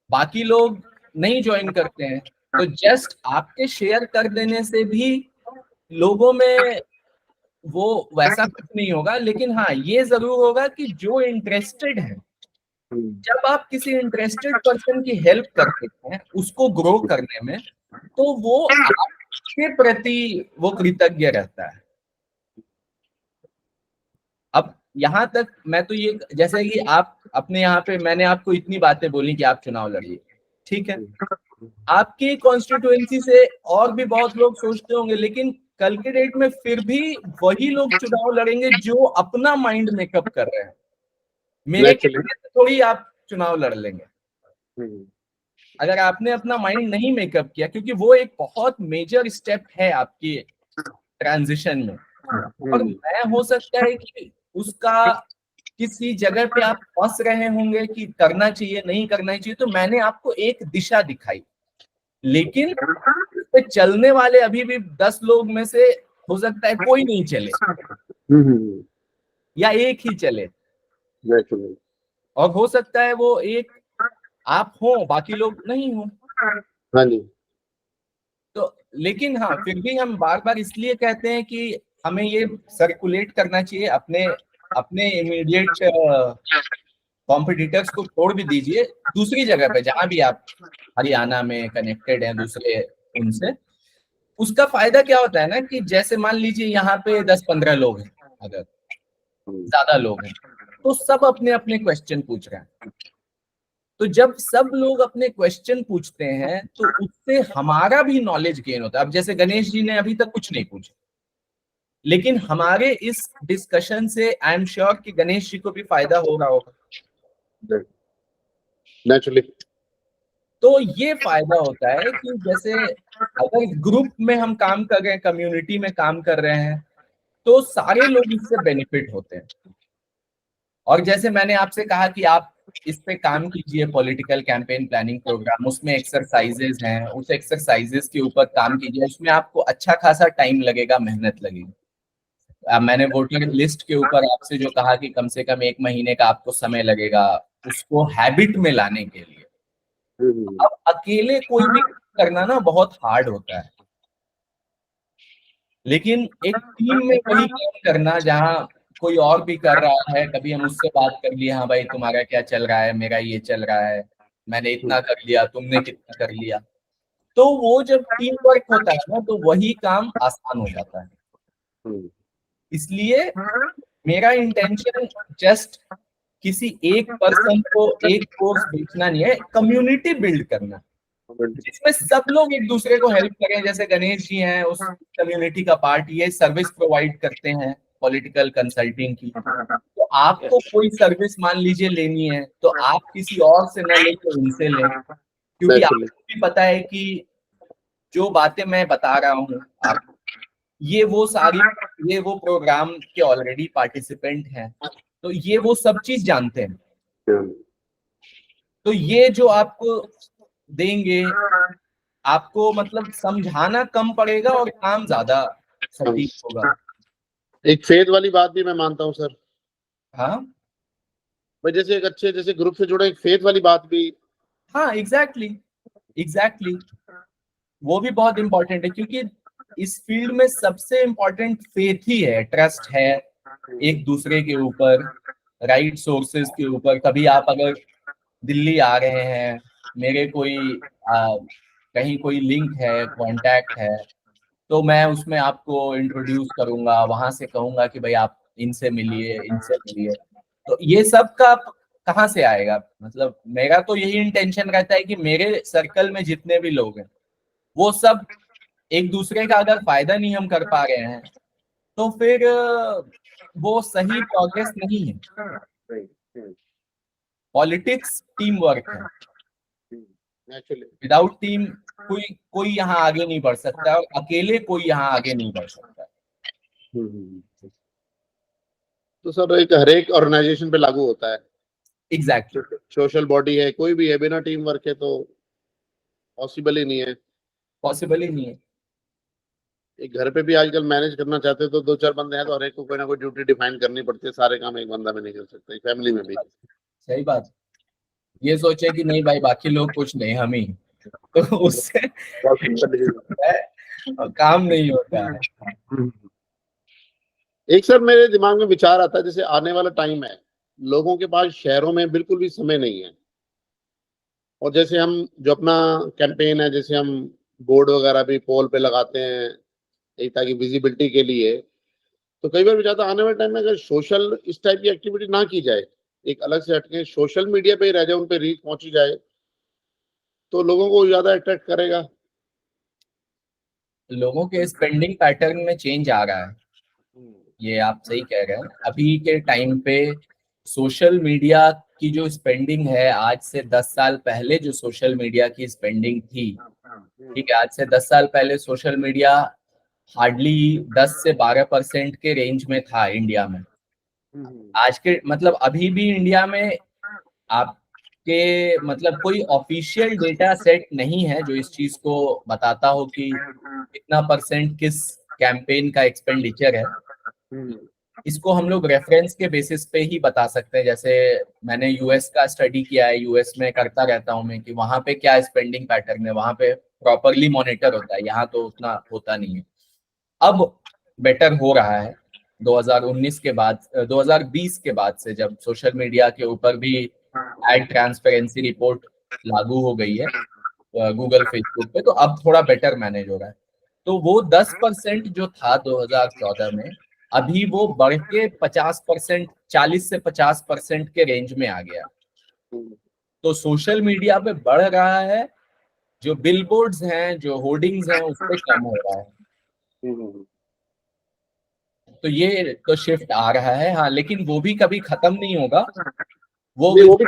बाकी लोग नहीं ज्वाइन करते हैं। तो जस्ट आपके शेयर कर देने से भी लोगों में वो वैसा कुछ नहीं होगा, लेकिन हाँ ये जरूर होगा कि जो इंटरेस्टेड है, हम्म, जब आप किसी इंटरेस्टेड पर्सन की हेल्प करते हैं उसको ग्रो करने में, तो वो आपके प्रति वो कृतज्ञ रहता है। अब यहाँ तक मैं तो ये, जैसे कि आप अपने यहाँ पे, मैंने आपको इतनी बातें बोली कि आप चुनाव लड़िए, ठीक है। आपकी कॉन्स्टिट्युएंसी से और भी बहुत लोग सोचते होंगे, लेकिन कल के डेट में फिर भी वही लोग चुनाव लड़ेंगे जो अपना माइंड मेकअप कर रहे हैं। मेरे नेचुरली। कहने से थोड़ी आप चुनाव लड़ लेंगे हम्म, अगर आपने अपना माइंड नहीं मेकअप किया, क्योंकि वो एक बहुत मेजर स्टेप है आपकी ट्रांजिशन में। और मैं, हो सकता है कि उसका किसी जगह पे आप फंस रहे होंगे कि करना चाहिए नहीं करना चाहिए, तो मैंने आपको एक दिशा दिखाई, लेकिन उस पे चलने वाले अभी भी 10 लोग में से हो सकता है कोई नहीं चले, हम्म, या एक ही चले, नेचुरली। और हो सकता है वो एक आप हो, बाकी लोग नहीं हो। हाँ जी। तो लेकिन हाँ, फिर भी हम बार बार इसलिए कहते हैं कि हमें ये सर्कुलेट करना चाहिए। अपने अपने इमीडिएट कॉम्पिटिटर्स को छोड़ भी दीजिए, दूसरी जगह पे जहां भी आप हरियाणा में कनेक्टेड हैं दूसरे उनसे, उसका फायदा क्या होता है ना कि जैसे मान लीजिए यहाँ पे 10-15 लोग हैं, अगर हम्म, ज्यादा लोग हैं, तो सब अपने अपने क्वेश्चन पूछ रहे हैं। तो जब सब लोग अपने क्वेश्चन पूछते हैं तो उससे हमारा भी नॉलेज गेन होता है। अब जैसे गणेश जी ने अभी तक कुछ नहीं पूछा, लेकिन हमारे इस डिस्कशन से आई एम श्योर कि गणेश जी को भी फायदा हो रहा होगा। नेचुरली। तो ये फायदा होता है कि जैसे अगर ग्रुप में हम काम कर रहे हैं, कम्युनिटी में काम कर रहे हैं, तो सारे लोग इससे बेनिफिट होते हैं। और जैसे मैंने आपसे कहा कि आप इस पे काम कीजिए, पॉलिटिकल कैंपेन प्लानिंग प्रोग्राम, उसमें एक्सरसाइजेज हैं, उस एक्सरसाइजेज के ऊपर काम कीजिए, उसमें आपको अच्छा खासा टाइम लगेगा, मेहनत लगेगी। मैंने वोटर लिस्ट के ऊपर आपसे जो कहा कि कम से कम 1 महीने का आपको समय लगेगा उसको हैबिट में लाने के लिए। अब अकेले कोई भी करना ना बहुत हार्ड होता है, लेकिन एक टीम में वही काम करना, जहां कोई और भी कर रहा है, कभी हम उससे बात कर लिए, हाँ भाई तुम्हारा क्या चल रहा है, मेरा ये चल रहा है, मैंने इतना कर लिया, तुमने कितना कर लिया। तो वो जब टीम वर्क होता है ना, तो वही काम आसान हो जाता है। हम्म, इसलिए मेरा इंटेंशन जस्ट किसी एक पर्सन को एक कोर्स बेचना नहीं है, कम्युनिटी बिल्ड करना जिसमें सब लोग एक दूसरे को हेल्प करें। जैसे गणेश जी हैं, उस कम्युनिटी का पार्ट, ये सर्विस प्रोवाइड करते हैं पॉलिटिकल कंसल्टिंग की। तो आपको कोई सर्विस मान लीजिए लेनी है, तो आप किसी और से न लेके उनसे लें, क्योंकि Naturally. आपको भी पता है कि जो बातें मैं बता रहा हूँ आप, ये वो प्रोग्राम के ऑलरेडी पार्टिसिपेंट हैं, तो ये वो सब चीज जानते हैं। Yeah. तो ये जो आपको देंगे, आपको मतलब समझाना कम पड़ेगा और काम ज्यादा सटीक होगा। एक फेथ वाली बात भी मैं मानता हूँ सर, हाँ भाई जैसे एक अच्छे जैसे ग्रुप से जुड़े एक फेथ वाली बात भी। हाँ, एग्जैक्टली वो भी बहुत इंपॉर्टेंट है, क्योंकि इस फील्ड में सबसे इंपॉर्टेंट फेथ ही है, ट्रस्ट है एक दूसरे के ऊपर, राइट सोर्सेज के ऊपर। कभी आप अगर दिल्ली आ रहे हैं, मेरे कोई कहीं कोई लिंक है, कांटेक्ट है, तो मैं उसमें आपको इंट्रोड्यूस करूंगा, वहां से कहूंगा कि भाई आप इनसे मिलिए। तो ये सब का कहाँ से आएगा? मतलब मेरा तो यही इंटेंशन रहता है कि मेरे सर्कल में जितने भी लोग हैं, वो सब एक दूसरे का अगर फायदा नहीं हम कर पा रहे हैं, तो फिर वो सही प्रोग्रेस नहीं है। पॉलिटिक्स टीम वर्क है, नेचुरली। विदाउट टीम कोई कोई यहाँ आगे नहीं बढ़ सकता, और अकेले कोई यहाँ आगे नहीं बढ़ सकता। तो सर एक हर एक ऑर्गेनाइजेशन पे लागू होता है, एग्जैक्टली, सोशल बॉडी है कोई भी है, बिना टीम वर्क के तो पॉसिबल ही नहीं है। पॉसिबल ही नहीं है। एक घर पे भी आजकल मैनेज करना चाहते हो तो दो चार बंदे हैं तो हर एक को कोई ना कोई ड्यूटी डिफाइन करनी पड़ती है, सारे काम एक बंदा में नहीं कर सकता, फैमिली में भी। सही बात। ये सोचे कि नहीं भाई बाकी लोग कुछ नहीं, हम ही, तो उससे काम नहीं होता है। एक सर मेरे दिमाग में विचार आता है, जैसे आने वाला टाइम है, लोगों के पास शहरों में बिल्कुल भी समय नहीं है, और जैसे हम जो अपना कैंपेन है, जैसे हम बोर्ड वगैरह भी पोल पे लगाते हैं एक ताकि विजिबिलिटी के लिए, तो कई बार विचारता आने वाले टाइम में अगर सोशल इस टाइप की एक्टिविटी ना की जाए, एक अलग से हटके सोशल मीडिया पे ही रह जाए, उन पे रीच पहुंची जाए, तो लोगों को ज्यादा अट्रैक्ट करेगा। लोगों के स्पेंडिंग पैटर्न में चेंज आ रहा है, ये आप सही कह रहे हैं। अभी के टाइम पे सोशल मीडिया की जो स्पेंडिंग है, आज से 10 साल पहले जो सोशल मीडिया की स्पेंडिंग थी, ठीक है, आज से 10 साल पहले सोशल मीडिया हार्डली 10 से 12% के रेंज में था इंडिया में। आज के मतलब अभी भी इंडिया में आपके मतलब कोई ऑफिशियल डेटा सेट नहीं है जो इस चीज को बताता हो कि कितना परसेंट किस कैंपेन का एक्सपेंडिचर है। इसको हम लोग रेफरेंस के बेसिस पे ही बता सकते हैं। जैसे मैंने यूएस का स्टडी किया है, यूएस में करता रहता हूँ मैं, कि वहां पे क्या स्पेंडिंग पैटर्न है, वहां पे प्रॉपरली मॉनिटर होता है, यहाँ तो उतना होता नहीं है। अब बेटर हो रहा है 2019 के बाद, 2020 के बाद से, जब सोशल मीडिया के ऊपर भी एड ट्रांसपेरेंसी रिपोर्ट लागू हो गई है गूगल फेसबुक पे, तो अब थोड़ा बेटर मैनेज हो रहा है। तो वो 10% जो था 2014 में, अभी वो बढ़ के 50%, 40 से 50% के रेंज में आ गया। तो सोशल मीडिया पे बढ़ रहा है, जो बिलबोर्ड्स हैं, जो होर्डिंग्स हैं, उस पर कम हो रहा है। तो ये तो शिफ्ट आ रहा है, हाँ, लेकिन वो भी कभी खत्म नहीं होगा। वो नहीं, वो भी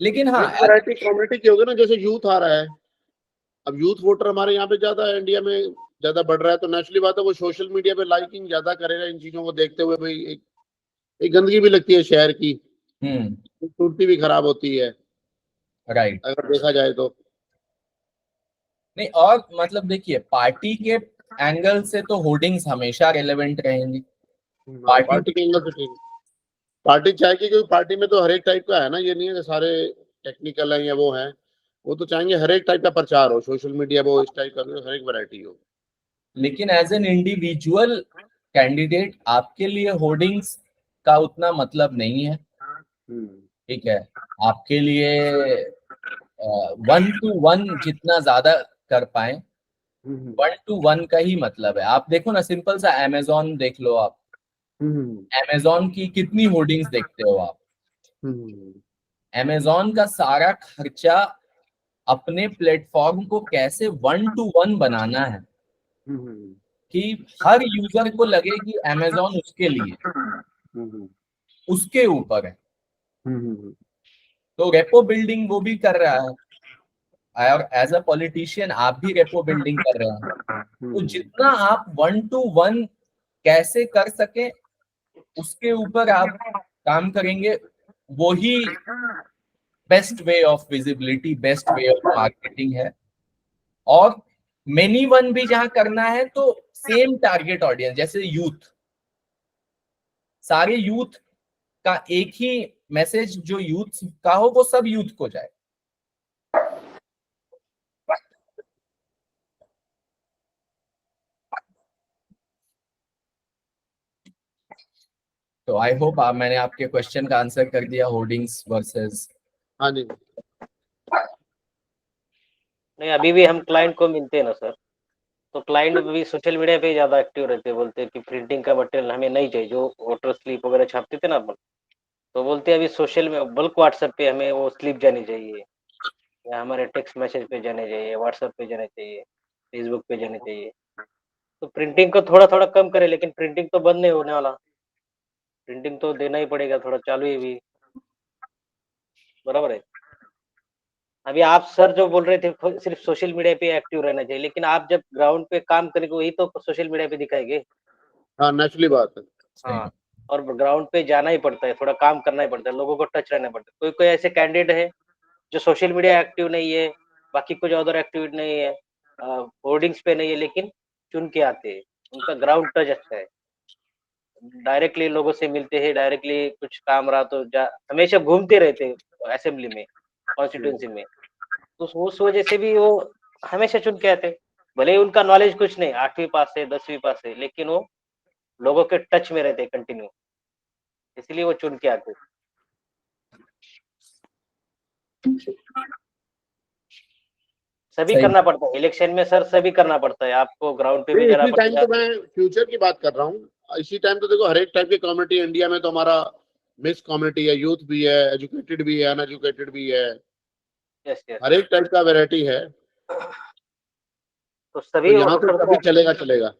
लेकिन हाँ, एक वैरायटी कम्युनिटी की होगी ना, जैसे यूथ आ रहा है, अब यूथ वोटर हमारे यहाँ पे ज्यादा है, इंडिया में ज्यादा बढ़ रहा है, तो नेचुरली बात है वो सोशल मीडिया पे लाइकिंग ज्यादा करेगा इन चीजों को देखते हुए। भाई एक गंदगी भी लगती है शहर की, खूबसूरती भी खराब होती है राइट। अगर देखा जाए तो। नहीं, और मतलब देखिए, पार्टी के एंगल से तो होर्डिंग्स हमेशा रेलेवेंट रहेंगी। पार्टी के एंगल से ठीक, पार्टी चाहेगी क्योंकि पार्टी में तो हर एक टाइप का है ना, ये नहीं है कि सारे टेक्निकल है या वो है, वो तो चाहेंगे हर एक टाइप का प्रचार हो, सोशल मीडिया वो इस टाइप का हर एक वैरायटी हो। लेकिन एज एन इंडिविजुअल कैंडिडेट आपके लिए होर्डिंग्स का उतना मतलब नहीं है, ठीक है। आपके लिए 1-to-1 जितना ज्यादा कर पाए, 1-to-1 का ही मतलब है। आप देखो ना, सिंपल सा अमेजोन देख लो आप, अमेजोन की कितनी होर्डिंग्स देखते हो आप। अमेजोन का सारा खर्चा अपने प्लेटफॉर्म को कैसे 1-to-1 बनाना है कि हर यूजर को लगे कि अमेजोन उसके लिए, उसके ऊपर है। तो रेपो बिल्डिंग वो भी कर रहा है, और एज अ पॉलिटिशियन आप भी रेपो बिल्डिंग कर रहे हैं। तो जितना आप 1-to-1 कैसे कर सके उसके ऊपर आप काम करेंगे, वही best way of visibility, best way of marketing है। और मेनी वन भी जहां करना है तो सेम टारगेट ऑडियंस, जैसे यूथ, सारे यूथ का एक ही मैसेज जो यूथ का हो वो सब यूथ को जाए। तो आई होप मैंने आपके क्वेश्चन का आंसर कर दिया, होर्डिंग्स वर्सेस। हाँ जी। नहीं, अभी भी हम क्लाइंट को मिलते हैं ना सर, तो क्लाइंट भी सोशल मीडिया पे ज्यादा एक्टिव रहते हैं। बोलते हैं कि प्रिंटिंग का मटेरियल हमें नहीं चाहिए, जो वोटर स्लिप वगैरह छापते थे ना अपन, तो बोलते हैं अभी सोशल में बल्क व्हाट्सएप पे हमें वो स्लिप जानी चाहिए, या हमारे टेक्स्ट मैसेज पे जाने चाहिए, व्हाट्सएप पे जाने चाहिए, फेसबुक पे जाने चाहिए। तो प्रिंटिंग को थोड़ा थोड़ा कम करे, लेकिन प्रिंटिंग तो बंद नहीं होने वाला, प्रिंटिंग तो देना ही पड़ेगा, थोड़ा चालू ही भी, बराबर है। अभी आप सर जो बोल रहे थे सिर्फ सोशल मीडिया पे एक्टिव रहना चाहिए, लेकिन आप जब ग्राउंड पे काम करेंगे वही तो सोशल मीडिया पे दिखाएंगे। हाँ, नेचुरली बात है। हाँ, और ग्राउंड पे जाना ही पड़ता है, थोड़ा काम करना ही पड़ता है, लोगों को टच रहना पड़ता है। कोई कोई ऐसे कैंडिडेट है जो सोशल मीडिया एक्टिव नहीं है, बाकी कुछ अदर एक्टिविटी नहीं है, होर्डिंग्स पे नहीं है, लेकिन चुन के आते हैं, उनका ग्राउंड टच अच्छा है, डायरेक्टली लोगों से मिलते हैं, डायरेक्टली कुछ काम रहा तो हमेशा घूमते रहते हैं असेंबली में, कॉन्स्टिट्यूंसी में। तो उस वजह से भी वो हमेशा चुन के आते हैं। भले ही उनका नॉलेज कुछ नहीं, 8वीं पास है, 10वीं पास है, लेकिन वो लोगों के टच में रहते कंटिन्यू, इसलिए वो चुन के आते। सभी सही। करना पड़ता है इलेक्शन में सर, सभी करना पड़ता है, आपको ग्राउंड पे भी नहीं, जाना इसी टाइम पड़ेगा। तो मैं फ्यूचर की बात कर रहा हूँ। इसी टाइम तो देखो, हर एक टाइप की कम्युनिटी इंडिया में तो हमारा मिक्स कम्युनिटी है, यूथ भी है, एजुकेटेड भी है, अनएजुकेटेड भी है, यस यस। हर एक टाइप का वैरायटी है। तो तो सभी यहाँ तो वोटर सभी को, चलेगा चलेगा।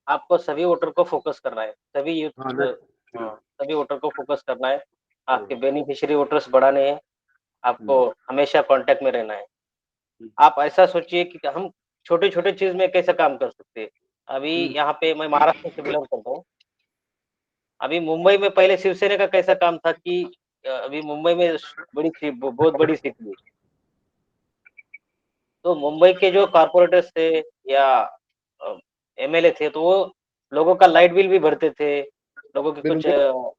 आपको सभी वोटर को फोकस करना है, सभी हाँ, यूथ, हाँ, सभी वोटर को फोकस करना है, आपके बेनिफिशियरी वोटर्स बढ़ाने हैं, आपको हमेशा कांटेक्ट में रहना है। आप ऐसा सोचिए कि हम छोटे छोटे चीज में कैसे काम कर सकते हैं। अभी यहाँ पे मैं महाराष्ट्र से बिलोंग करता हूँ। अभी मुंबई में पहले शिवसेना का कैसा काम था कि अभी मुंबई में बड़ी बहुत बड़ी सिटी है, तो मुंबई के जो कारपोरेटर्स थे या एमएलए थे, तो वो लोगों का लाइट बिल भी भरते थे, लोगों की कुछ बिल्कुल।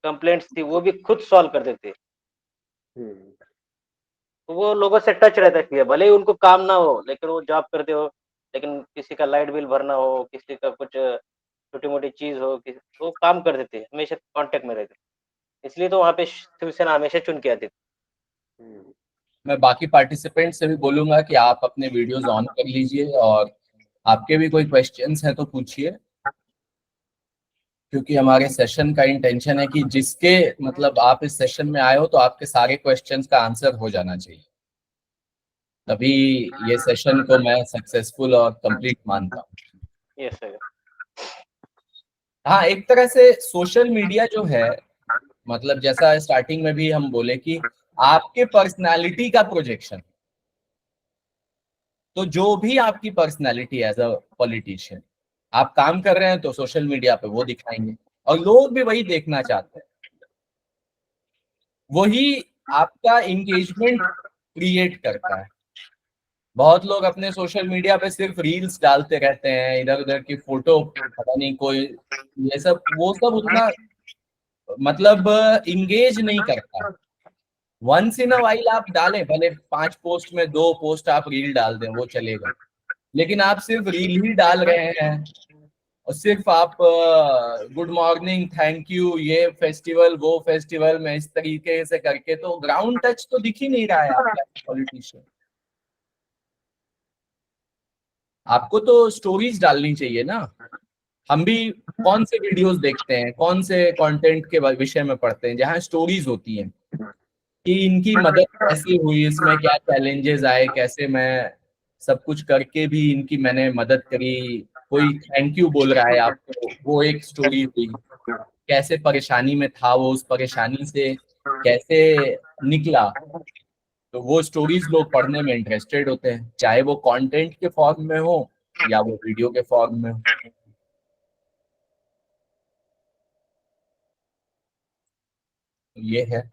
कंप्लेंट्स थी वो भी खुद सॉल्व करते थे। तो वो लोगों से टच रहता है, भले ही उनको काम ना हो, लेकिन वो जॉब करते हो, लेकिन किसी का लाइट बिल भरना हो, किसी का कुछ छोटी मोटी चीज हो, वो काम कर देते, हमेशा कांटेक्ट में रहते, इसलिए तो वहाँ पे शिवसेना हमेशा चुन के आती थी। मैं बाकी पार्टिसिपेंट से भी बोलूंगा कि आप अपने वीडियोस ऑन कर लीजिए, और आपके भी कोई क्वेश्चंस हैं तो पूछिए, क्योंकि हमारे सेशन का इंटेंशन है कि जिसके मतलब आप इस सेशन में आए हो तो आपके सारे क्वेश्चंस का आंसर हो जाना चाहिए, तभी ये सेशन को मैं सक्सेसफुल और कंप्लीट मानता हूँ। Yes sir. हाँ, एक तरह से सोशल मीडिया जो है, मतलब जैसा स्टार्टिंग में भी हम बोले कि आपके पर्सनालिटी का प्रोजेक्शन, तो जो भी आपकी पर्सनालिटी एज अ पॉलिटिशियन आप काम कर रहे हैं तो सोशल मीडिया पे वो दिखाएंगे, और लोग भी वही देखना चाहते हैं, वही आपका इंगेजमेंट क्रिएट करता है। बहुत लोग अपने सोशल मीडिया पे सिर्फ रील्स डालते रहते हैं, इधर उधर की फोटो, पता नहीं कोई, ये सब वो सब उतना मतलब इंगेज नहीं करता। वंस इन अ वाइल आप डालें, भले 5 पोस्ट में 2 पोस्ट आप रील डाल दें, वो चलेगा, लेकिन आप सिर्फ रील ही डाल रहे हैं, और सिर्फ आप गुड मॉर्निंग, थैंक यू, ये फेस्टिवल वो फेस्टिवल में इस तरीके से करके तो ग्राउंड टच तो दिख ही नहीं रहा है आपका पॉलिटिशियन। आपको तो स्टोरीज डालनी चाहिए ना। हम भी कौन से वीडियोस देखते हैं, कौन से कंटेंट के विषय में पढ़ते हैं जहाँ स्टोरीज होती हैं कि इनकी मदद कैसे हुई, इसमें क्या चैलेंजेस आए, कैसे मैं सब कुछ करके भी इनकी मैंने मदद करी, कोई थैंक यू बोल रहा है आपको, वो एक स्टोरी हुई। कैसे परेशानी में था वो, उस परेशानी से कैसे निकला, तो वो स्टोरीज लोग पढ़ने में इंटरेस्टेड होते हैं, चाहे वो कंटेंट के फॉर्म में हो या वो वीडियो के फॉर्म में हो। ये है।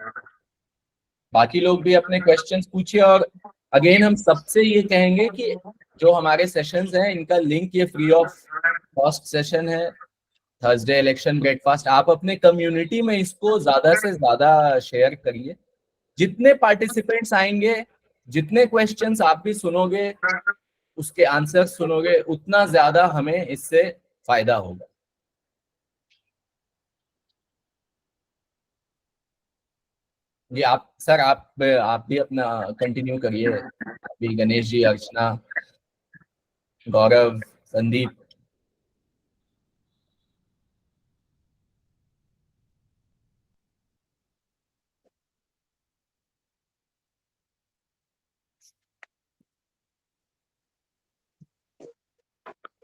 बाकी लोग भी अपने क्वेश्चंस पूछिए। और अगेन हम सबसे ये कहेंगे कि जो हमारे सेशंस हैं इनका लिंक, ये फ्री ऑफ कॉस्ट सेशन है, थर्सडे इलेक्शन ब्रेकफास्ट। आप अपने कम्युनिटी में इसको ज्यादा से ज्यादा शेयर करिए। जितने पार्टिसिपेंट्स आएंगे, जितने क्वेश्चंस आप भी सुनोगे, उसके आंसर सुनोगे, उतना ज्यादा हमें इससे फायदा होगा। ये आप सर, आप भी अपना कंटिन्यू करिए। अभी गणेश जी, अर्चना, गौरव, संदीप।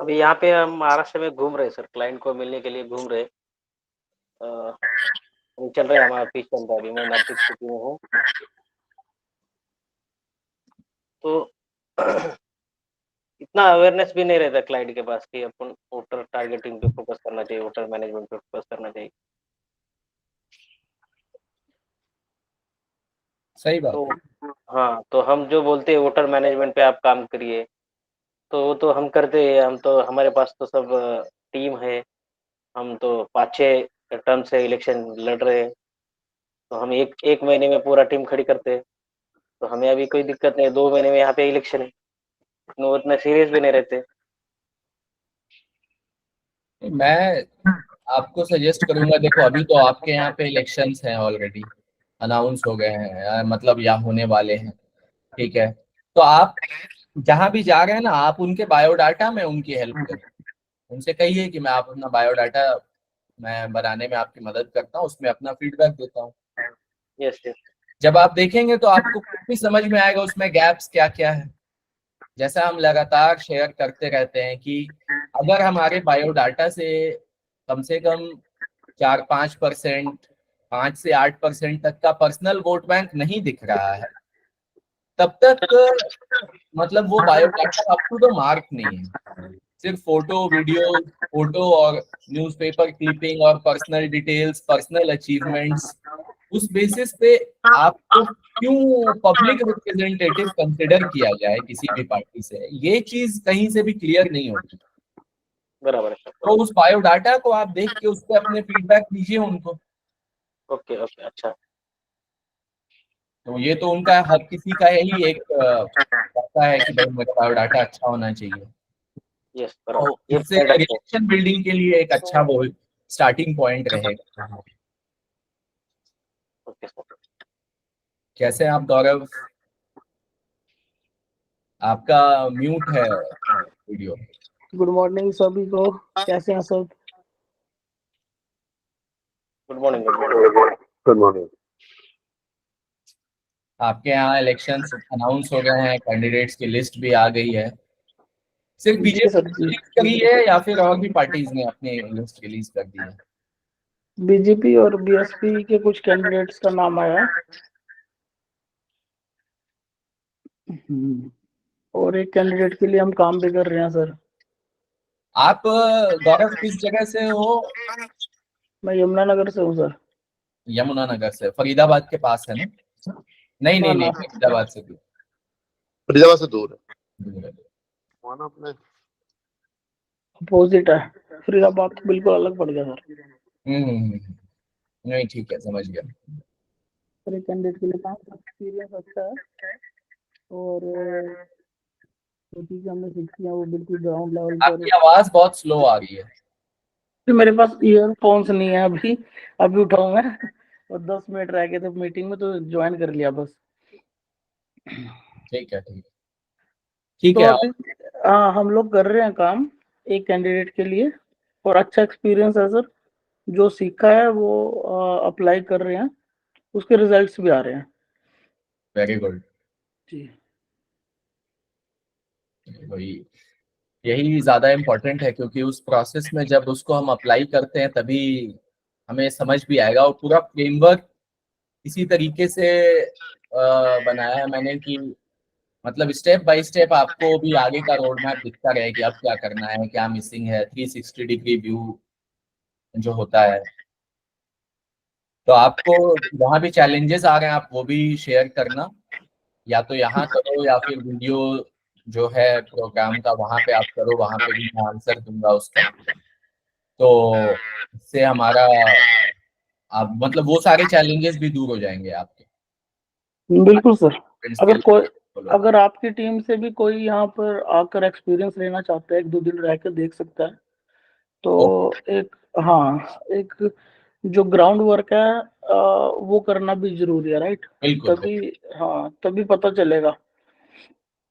अभी यहाँ पे हम महाराष्ट्र में घूम रहे सर, क्लाइंट को मिलने के लिए घूम रहे। चल रहा है, हमारा ऑफिस चल रहा है, अभी मैं नासिक सिटी में हूँ। तो इतना अवेयरनेस भी नहीं रहता क्लाइंट के पास कि अपन वोटर टारगेटिंग पे फोकस करना चाहिए, वोटर मैनेजमेंट पे फोकस करना चाहिए। सही बात तो है। हाँ, तो हम जो बोलते हैं वोटर मैनेजमेंट पे आप काम करिए, तो वो तो हम करते हैं। हम तो, हमारे पास तो सब टीम है। हम तो 5-6 टर्म से इलेक्शन लड़ रहे हैं, तो हम एक एक महीने में पूरा टीम खड़ी करते हैं। तो हमें अभी कोई दिक्कत नहीं है, 2 महीने में यहाँ पे इलेक्शन है, वो इतना सीरियस भी नहीं रहते। मैं आपको सजेस्ट करूंगा, देखो अभी तो आपके यहाँ पे इलेक्शंस हैं, ऑलरेडी अनाउंस हो गए हैं, मतलब या होने वाले हैं, ठीक है। तो आप जहां भी जा रहे हैं ना, आप उनके बायोडाटा में उनकी हेल्प करें। उनसे कहिए कि मैं आप अपना बायोडाटा मैं बनाने में आपकी मदद करता हूँ, उसमें अपना फीडबैक देता हूँ। Yes yes. जब आप देखेंगे तो आपको खुद भी समझ में आएगा उसमें गैप्स क्या क्या है। जैसा हम लगातार शेयर करते रहते हैं कि अगर हमारे बायोडाटा से कम 4-5%, 5 से 8% तक का पर्सनल वोट बैंक नहीं दिख रहा है, तब तक मतलब वो biodata up to the mark नहीं है। सिर्फ फोटो, वीडियो, फोटो और न्यूज़पेपर क्लिपिंग और पर्सनल डिटेल्स, पर्सनल अचीवमेंट्स, उस बेसिस पे आपको क्यों पब्लिक रिप्रेजेंटेटिव कंसिडर किया जाए किसी भी पार्टी से, ये चीज कहीं से भी क्लियर नहीं होती। बराबर है सर। तो उस बायोडाटा को आप देख के उस पर अपने फीडबैक दीजिए उनको। ओके ओके, अच्छा। तो ये तो उनका हर किसी का यही एक रहता है कि भाई मेरा बायोडाटा अच्छा होना चाहिए। यस, तो बराबर, ये इससे पॉइंट अच्छा है। रिलेशन बिल्डिंग के लिए एक अच्छा वो स्टार्टिंग पॉइंट रहेगा। Okay sir. कैसे हैं आप गौरव? आपका म्यूट है वीडियो। गुड मॉर्निंग सभी को, कैसे हैं सब? Good morning, good morning. Good morning. आपके यहाँ इलेक्शंस अनाउंस हो गए हैं, कैंडिडेट्स की लिस्ट भी आ गई है। सिर्फ जी बीजेपी सर जी, रिलीज करी है या फिर और भी पार्टीज ने अपनी लिस्ट रिलीज कर दी है? बीजेपी और बीएसपी के कुछ कैंडिडेट्स का नाम आया है। और एक कैंडिडेट के लिए हम काम भी कर रहे हैं सर। आप गौरव किस जगह से हो? मैं यमुनानगर से हूँ सर। यमुनानगर से, फरीदाबाद के पास है ना? नहीं ना नहीं नहीं, ना, फरीदाबाद से दूर। फरीदाबाद से दूर है। दूर है। वहाँ ना अपने अपोजिट है। फरीदाबाद तो बिल्कुल अलग पड़ गया सर। नहीं ठीक है, समझ गया। सर एक कैंडिडेट के लिए काम एक्सपीरियंस अच्छा है, और जो चीज़ हमने सीखी है वो बिल्कुल ग्राउंड लेवल पर। आपकी आवाज बहुत स्लो आ रही है। फिर मेरे पास ईयरफोन्स नहीं है अभी, अभी उठाऊंगा और 10 मिनट रह गए थे मीटिंग में तो ज्वाइन कर लिया बस। ठीक है, ठीक है, ठीक तो है। अभी हाँ, हम लोग कर रहे हैं काम एक कैंडिडेट के लिए, और अच्छा एक्सपीरियंस है सर। जो सीखा है वो अप्लाई कर रहे हैं, उसके रिजल्ट्स भी आ रहे हैं वेरी गुड। जी। वही, यही ज्यादा इम्पोर्टेंट है, क्योंकि उस प्रोसेस में जब उसको हम अप्लाई करते हैं तभी हमें समझ भी आएगा। और पूरा फ्रेमवर्क इसी तरीके से बनाया है मैंने कि मतलब स्टेप बाय स्टेप आपको भी आगे का रोड मैप दिखता रहे कि अब क्या करना है, क्या मिसिंग है, 360 डिग्री व्यू जो होता है। तो आपको जहाँ भी चैलेंजेस आ रहे हैं आप वो भी शेयर करना, या तो यहाँ करो या फिर वीडियो जो है प्रोग्राम का वहां पे आप करो, वहां पे भी मैं आंसर दूंगा उसका। तो इससे हमारा आप मतलब वो सारे चैलेंजेस भी दूर हो जाएंगे आपके बिल्कुल सर। फ्रेंड्स के अगर कोई, लिए। अगर आपकी टीम से भी कोई यहाँ पर आकर एक्सपीरियंस लेना चाहता है, 1-2 दिन रह कर देख सकता है। तो एक, हाँ, एक जो ग्राउंड वर्क है वो करना भी जरूरी है, राइट? बिल्कुल, तभी, हाँ, तभी पता चलेगा।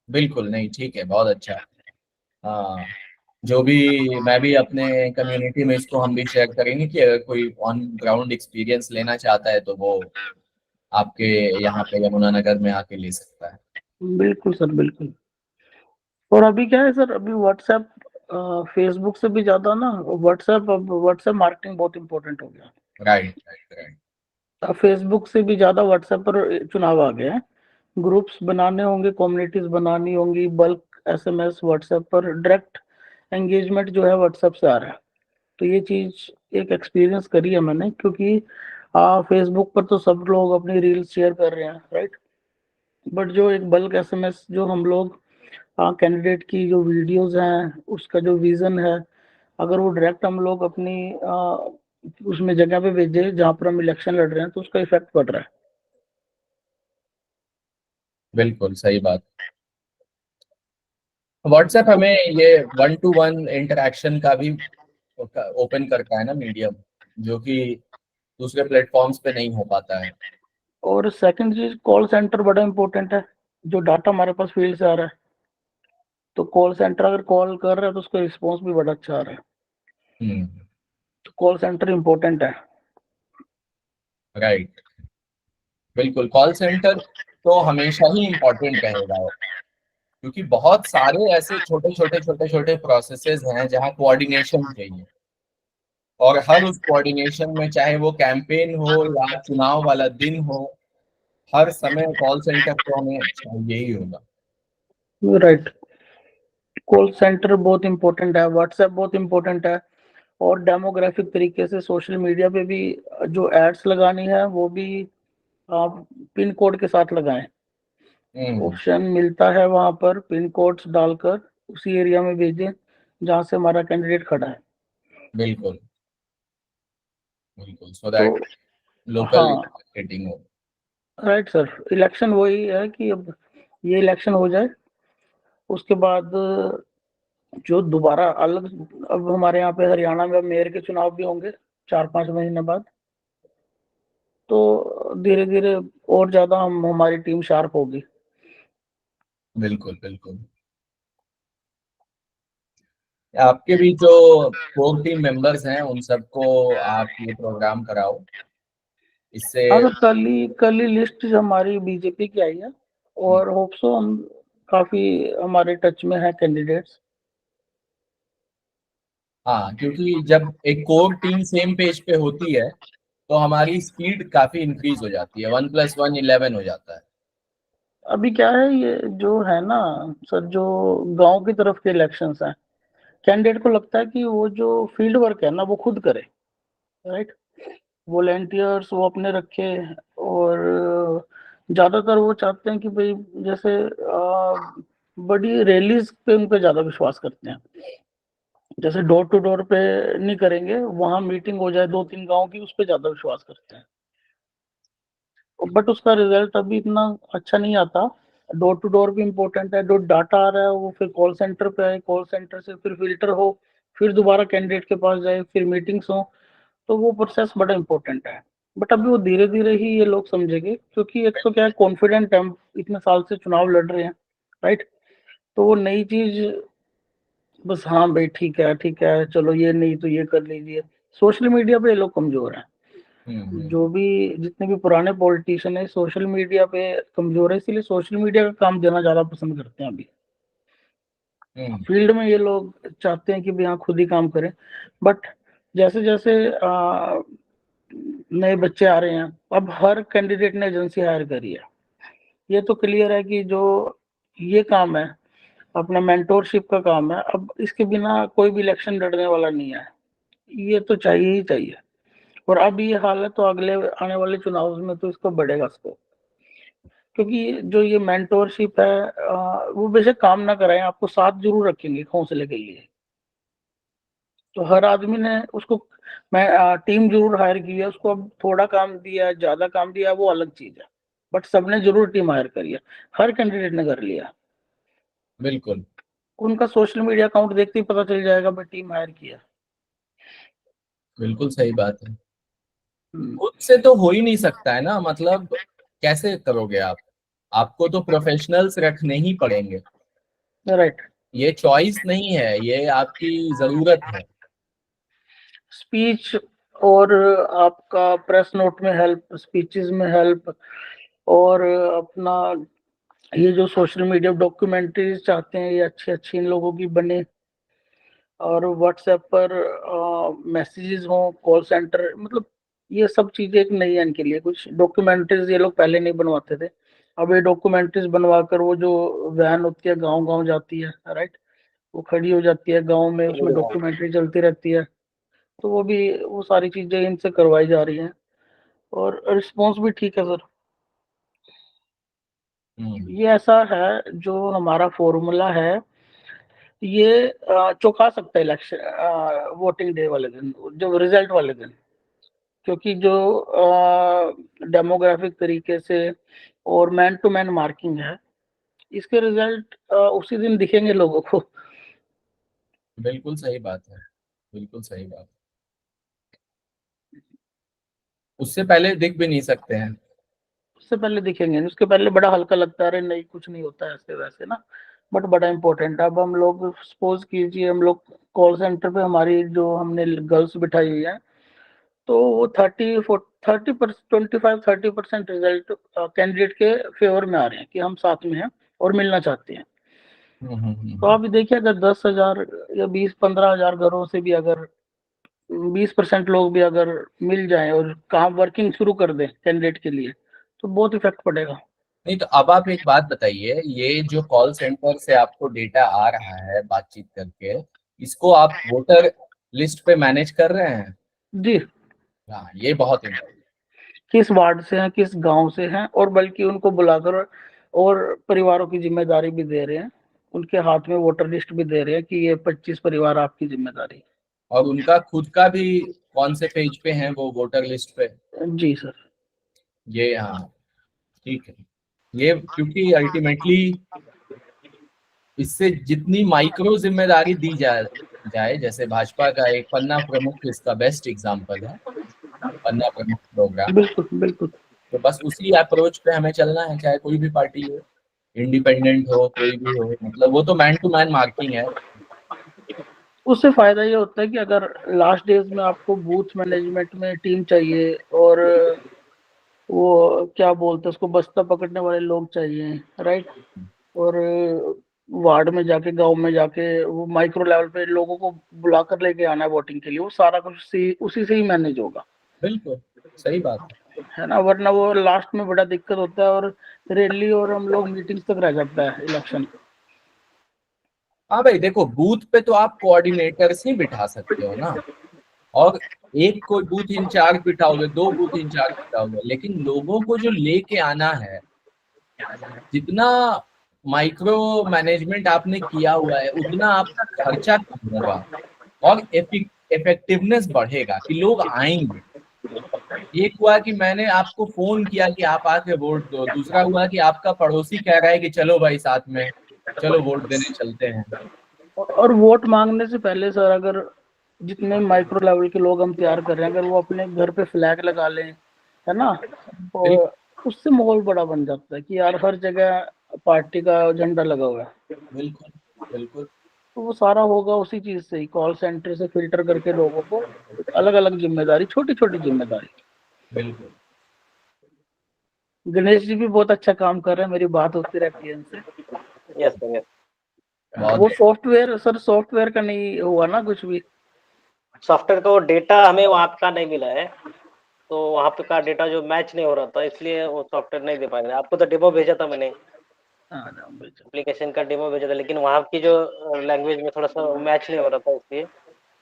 बिल्कुल। नहीं, ठीक है, बहुत अच्छा। हाँ, जो भी मैं भी अपने कम्युनिटी में इसको हम भी शेयर करेंगे कि अगर कोई ऑन ग्राउंड एक्सपीरियंस लेना चाहता है तो वो आपके यहाँ पे यमुनानगर में आके ले सकता है। बिल्कुल सर, बिल्कुल। और अभी क्या है सर, अभी व्हाट्सएप, फेसबुक से भी ज्यादा ना व्हाट्सएप, अब व्हाट्सएप मार्केटिंग बहुत इंपॉर्टेंट हो गया। Right, right, right. अब फेसबुक से भी ज्यादा व्हाट्सएप पर चुनाव आ गया है। ग्रुप्स बनाने होंगे, कम्युनिटीज बनानी होंगी, बल्क एसएमएस व्हाट्सएप पर डायरेक्ट एंगेजमेंट जो है व्हाट्सएप से आ रहा है। तो ये चीज एक एक्सपीरियंस करी है मैंने, क्योंकि फेसबुक पर तो सब लोग अपनी रील्स शेयर कर रहे हैं, राइट? बट जो एक बल्क एसएमएस जो हम लोग कैंडिडेट की जो वीडियोस हैं, उसका जो विजन है, अगर वो डायरेक्ट हम लोग अपनी उसमें जगह पे भेजे जहाँ पर हम इलेक्शन लड़ रहे हैं, तो उसका इफेक्ट पड़ रहा है। बिल्कुल सही बात। व्हाट्सएप हमें ये 1-to-1 इंटरेक्शन का भी ओपन करता है ना मीडियम, जो कि दूसरे प्लेटफॉर्म्स पे नहीं हो पाता है। और सेकंड चीज, कॉल सेंटर बड़ा इंपॉर्टेंट है। जो डाटा हमारे पास फील्ड से आ रहा है, तो कॉल सेंटर अगर कॉल कर रहा है तो उसका रिस्पॉन्स भी बड़ा अच्छा आ रहा है। हम्म। तो कॉल सेंटर इंपॉर्टेंट है। राइट, बिल्कुल। कॉल सेंटर तो हमेशा ही इम्पोर्टेंट रहेगा, क्योंकि बहुत सारे ऐसे छोटे छोटे प्रोसेसेस हैं जहाँ कोऑर्डिनेशन चाहिए। और हर उस कोऑर्डिनेशन में, चाहे वो कैंपेन हो या चुनाव वाला दिन हो, हर समय कॉल सेंटर तो हमें चाहिए ही होगा। राइट। कॉल सेंटर बहुत इंपॉर्टेंट है, व्हाट्सएप बहुत इंपॉर्टेंट है। और डेमोग्राफिक तरीके से सोशल मीडिया पे भी जो एड्स लगानी है वो भी आप पिन कोड के साथ लगाएं। हम्म। ऑप्शन मिलता है वहां पर, पिन कोड्स डालकर उसी एरिया में भेजें जहां से हमारा कैंडिडेट खड़ा है। बिल्कुल, बिल्कुल, सो तो दैट लोकल हाँ, मार्केटिंग हो। Right sir. इलेक्शन वही है कि अब ये इलेक्शन हो जाए, उसके बाद जो दोबारा अलग, अब हमारे यहाँ पे हरियाणा में अब मेयर के चुनाव भी होंगे 4-5 महीने बाद। तो धीरे धीरे और ज्यादा हम, हमारी टीम शार्प होगी। बिल्कुल, बिल्कुल। आपके भी जो कोर टीम मेंबर्स हैं उन सबको आप ये प्रोग्राम कराओ, इससे। हाँ सर, कल ही लिस्ट हमारी बीजेपी की आई है, और होप सो हम काफी हमारे टच में है कैंडिडेट्स। हाँ, क्योंकि जब एक कोर टीम सेम पेज पे होती है तो हमारी स्पीड काफी इंक्रीज हो जाती है, 1+1 11 हो जाता है। अभी क्या है, ये जो है ना सर, जो गांव की तरफ के इलेक्शंस हैं, कैंडिडेट को लगता है कि वो जो फील्ड वर्क है ना वो खुद करे, राइट? वॉलेंटियर्स वो अपने रखे, और ज्यादातर वो चाहते हैं कि भाई, जैसे बड़ी रैलीज पे उनका ज्यादा विश्वास करते हैं। जैसे डोर टू डोर पे नहीं करेंगे, वहां मीटिंग हो जाए 2-3 गांव की, उस पे ज्यादा विश्वास करते हैं। बट उसका रिजल्ट अभी इतना अच्छा नहीं आता। डोर टू डोर भी इम्पोर्टेंट है, जो डाटा आ रहा है वो फिर कॉल सेंटर पे आए, कॉल सेंटर से फिर फिल्टर हो फिर दोबारा कैंडिडेट के पास जाए, फिर मीटिंग्स हो, तो वो प्रोसेस बड़ा इंपॉर्टेंट है। बट अभी वो धीरे धीरे ही ये लोग समझेंगे, क्योंकि एक तो क्या है, कॉन्फिडेंट हम इतने साल से चुनाव लड़ रहे हैं, राइट। तो वो नई चीज बस, हाँ भाई ठीक है चलो ये नहीं तो ये कर लीजिए। सोशल मीडिया पे ये लोग कमजोर हैं। जो भी जितने भी पुराने पॉलिटिशियन है सोशल मीडिया पे कमजोर है, इसीलिए सोशल मीडिया का काम देना ज्यादा पसंद करते हैं अभी। फील्ड में ये लोग चाहते हैं कि भाई हाँ खुद ही काम करें। बट जैसे जैसे नए बच्चे आ रहे हैं, अब हर कैंडिडेट ने एजेंसी हायर करी है। ये तो क्लियर है कि जो ये काम है अपना मेंटोरशिप का काम है, अब इसके बिना कोई भी इलेक्शन लड़ने वाला नहीं है, ये तो चाहिए ही चाहिए। और अब ये हाल है तो अगले आने वाले चुनाव में तो इसको बढ़ेगा स्कोप, क्योंकि जो ये मेंटोरशिप है वो बेशक काम ना कराएं, आपको साथ जरूर रखेंगे हौसले के लिए। तो हर आदमी ने उसको, मैं टीम जरूर हायर की है उसको, अब थोड़ा काम दिया ज्यादा काम दिया वो अलग चीज है, बट सबने जरूर टीम हायर करी है, हर कैंडिडेट ने कर लिया। बिल्कुल उनका सोशल मीडिया अकाउंट देखते ही पता चल जाएगा भाई टीम हायर किया। बिल्कुल सही बात है। खुद से तो हो ही नहीं सकता है ना, मतलब कैसे करोगे आप? आपको तो प्रोफेशनल्स रखने ही पड़ेंगे। राइट। ये चॉइस नहीं है, ये आपकी जरूरत है। स्पीच और आपका प्रेस नोट में हेल्प, स्पीचेस में हेल्प, और अपना ये जो सोशल मीडिया डॉक्यूमेंट्रीज चाहते हैं ये अच्छी अच्छी इन लोगों की बने, और व्हाट्सएप पर मैसेजेस हो, कॉल सेंटर, मतलब ये सब चीजें एक नई है इनके लिए। कुछ डॉक्यूमेंट्रीज ये लोग पहले नहीं बनवाते थे, अब ये डॉक्यूमेंट्रीज बनवाकर वो जो वैन होती है गांव गांव जाती है, राइट, वो खड़ी हो जाती है गांव में, उसमें डॉक्यूमेंट्री चलती रहती है। तो वो भी वो सारी चीजें इनसे करवाई जा रही हैं, और रिस्पॉन्स भी ठीक है सर। ये ऐसा है जो हमारा फॉर्मूला है, ये चौंका सकता है इलेक्शन वोटिंग डे वाले दिन, जो रिजल्ट वाले दिन, क्योंकि जो डेमोग्राफिक तरीके से और मैन टू मैन मार्किंग है, इसके रिजल्ट उसी दिन दिखेंगे लोगों को। बिल्कुल सही बात है, बिल्कुल सही बात। उससे पहले दिख भी नहीं सकते हैं। उससे पहले दिखेंगे नहीं, उसके पहले बड़ा हल्का लगता है, अरे नहीं कुछ नहीं होता है ऐसे वैसे ना, बट बड़ा इंपॉर्टेंट है। अब हम लोग सपोज कीजिए, हम लोग कॉल सेंटर पे हमारी जो हमने गर्ल्स बिठाई हुई है, तो वो 25-30% रिजल्ट कैंडिडेट के फेवर में आ रहे हैं कि हम साथ में हैं और मिलना चाहते हैं। तो आप देखिए, अगर 10,000 या 20-15,000 घरों से भी अगर 20% लोग भी अगर मिल जाएं और काम वर्किंग शुरू कर दें कैंडिडेट के लिए, तो बहुत इफेक्ट पड़ेगा। नहीं तो अब आप एक बात बताइए, ये जो कॉल सेंटर से आपको डेटा आ रहा है बातचीत करके, इसको आप वोटर लिस्ट पे मैनेज कर रहे हैं? जी। हाँ, ये बहुत इम्पोर्टेंट। किस वार्ड से हैं, किस गांव से हैं, और बल्कि उनको बुलाकर और परिवारों की जिम्मेदारी भी दे रहे हैं, उनके हाथ में वोटर लिस्ट भी दे रहे हैं कि ये 25 परिवार आपकी जिम्मेदारी। और उनका खुद का भी कौन से पेज पे है वो वोटर लिस्ट पे? जी सर। ये हाँ, ठीक है। ये क्योंकि अल्टीमेटली इससे जितनी माइक्रो जिम्मेदारी दी जाए, जैसे भाजपा का एक पन्ना प्रमुख इसका बेस्ट एग्जांपल है, पन्ना प्रमुख प्रोग्राम। बिल्कुल बिल्कुल। तो बस उसी अप्रोच पे हमें चलना है, चाहे कोई भी पार्टी हो, इंडिपेंडेंट हो, कोई भी हो, मतलब वो तो मैन टू मैन मार्किंग है। उससे फायदा ये होता है कि अगर लास्ट डेज में आपको बूथ मैनेजमेंट में टीम चाहिए, और वो क्या बोलते हैं उसको, बस्ता पकड़ने वाले लोग चाहिए, राइट, और वार्ड में जाके गांव में जाके वो माइक्रो लेवल पे लोगों को बुलाकर लेके आना है वोटिंग के लिए, वो सारा कुछ उसी से ही मैनेज होगा। बिल्कुल सही बात है ना, वरना वो लास्ट में बड़ा दिक्कत होता है, और रैली और हम लोग मीटिंग्स तक रह जाता है इलेक्शन। हाँ भाई देखो, बूथ पे तो आप कोऑर्डिनेटर्स ही बिठा सकते हो ना, और एक कोई बूथ इंचार्ज बिठाओगे, 2 बूथ इंचार्ज बिठाओगे, लेकिन लोगों को जो लेके आना है, जितना माइक्रो मैनेजमेंट आपने किया हुआ है उतना आपका खर्चा कम होगा और इफेक्टिवनेस बढ़ेगा कि लोग आएंगे। एक हुआ कि मैंने आपको फोन किया कि आप आके वोट दो, दूसरा हुआ कि आपका पड़ोसी कह रहा है कि चलो भाई साथ में, चलो वोट देने चलते हैं। और वोट मांगने से पहले सर, अगर जितने माइक्रो लेवल के लोग हम तैयार कर रहे हैं, अगर वो अपने घर पे फ्लैग लगा लें, है ना, और उससे माहौल बड़ा बन जाता है कि यार हर जगह पार्टी का झंडा लगा हुआ है। बिल्कुल बिल्कुल। तो वो सारा होगा उसी चीज से ही, कॉल सेंटर से फिल्टर करके लोगों को अलग अलग जिम्मेदारी, छोटी छोटी जिम्मेदारी। बिल्कुल गणेश जी भी बहुत अच्छा काम कर रहे हैं, मेरी बात होती रहती है इनसे। Yes sir, yes. बहुत वो सॉफ्टवेयर सर, सॉफ्टवेयर का नहीं हुआ ना कुछ भी? सॉफ्टवेयर का वो डेटा हमें वहाँ का नहीं मिला है, तो वहाँ पे का डेटा जो मैच नहीं हो रहा था, इसलिए वो सॉफ्टवेयर नहीं दे पाए थे। आपको तो डेमो भेजा था मैंने, हाँ, एप्लीकेशन का डेमो भेजा था, लेकिन वहाँ की जो लैंग्वेज में थोड़ा सा मैच नहीं हो रहा था, इसलिए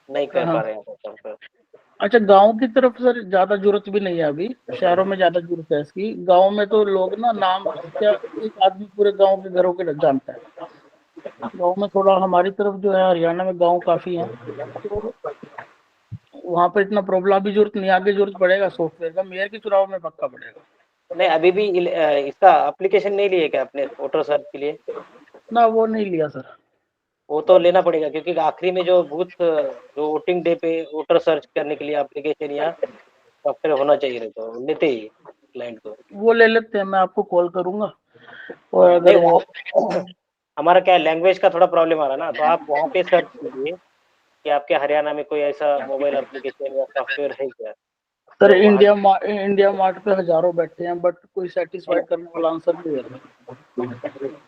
नहीं कर पा हाँ। रहे हैं सॉफ्टवेयर। अच्छा, गांव की तरफ सर ज्यादा जरूरत भी नहीं है अभी, शहरों में ज्यादा जरूरत है इसकी। गांव में तो लोग ना नाम क्या, एक आदमी पूरे गांव के घरों के जानता है। गांव में थोड़ा, हमारी तरफ जो है हरियाणा में गांव काफी है, तो वहां पर इतना प्रॉब्लम अभी जरूरत नहीं, आगे जरूरत पड़ेगा सॉफ्टवेयर का, मेयर के चुनाव में पक्का पड़ेगा। नहीं, अभी भी इसका एप्लीकेशन नहीं लिए क्या अपने वोटर सर्च के लिए? ना, वो नहीं लिया सर। वो तो लेना पड़ेगा, क्योंकि आखिरी में जो जो वोटिंग डे पे वोटर सर्च करने के लिए एप्लीकेशन या सॉफ्टवेयर होना चाहिए, तो लेते ही क्लाइंट को। वो ले लेते हैं, मैं आपको कॉल करूंगा। और नहीं, अगर वो वहाँ हमारा क्या लैंग्वेज का थोड़ा प्रॉब्लम आ रहा है ना, तो आप वहाँ पे सर्च कीजिए कि आपके हरियाणा में कोई ऐसा मोबाइल एप्लीकेशन या सॉफ्टवेयर है क्या, सर, जो वहाँ। इंडिया मार्ट पे हजारों बैठे हैं, बट कोई सेटिस्फाइड करने वाला आंसर नहीं दे रहा।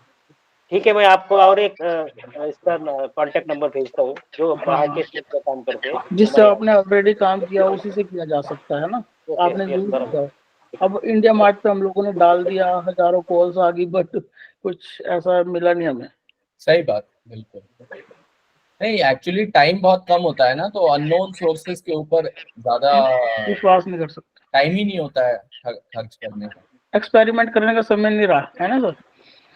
ठीक है, मैं आपको और एक इसका कांटेक्ट नंबर भेजता हूँ, जो बाहर हाँ, के स्टेट में काम करते हैं जिससे हमारे यहाँ। आपने ऑलरेडी काम किया उसी से किया जा सकता है ना, यस यस आपने यस, यूज बराबर। किया है। अब इंडिया मार्ट पे हम लोगों ने डाल दिया, हजारों कॉल्स आ गई, बट कुछ ऐसा मिला नहीं हमें। सही बात, बिल्कुल। नहीं, एक्चुअली टाइम बहुत कम होता है ना, तो अननोन सोर्सेस के ऊपर ज्यादा विश्वास नहीं कर सकते, टाइम ही नहीं होता है खर्च करने का। एक्सपेरिमेंट करने का समय नहीं रहा है ना सर।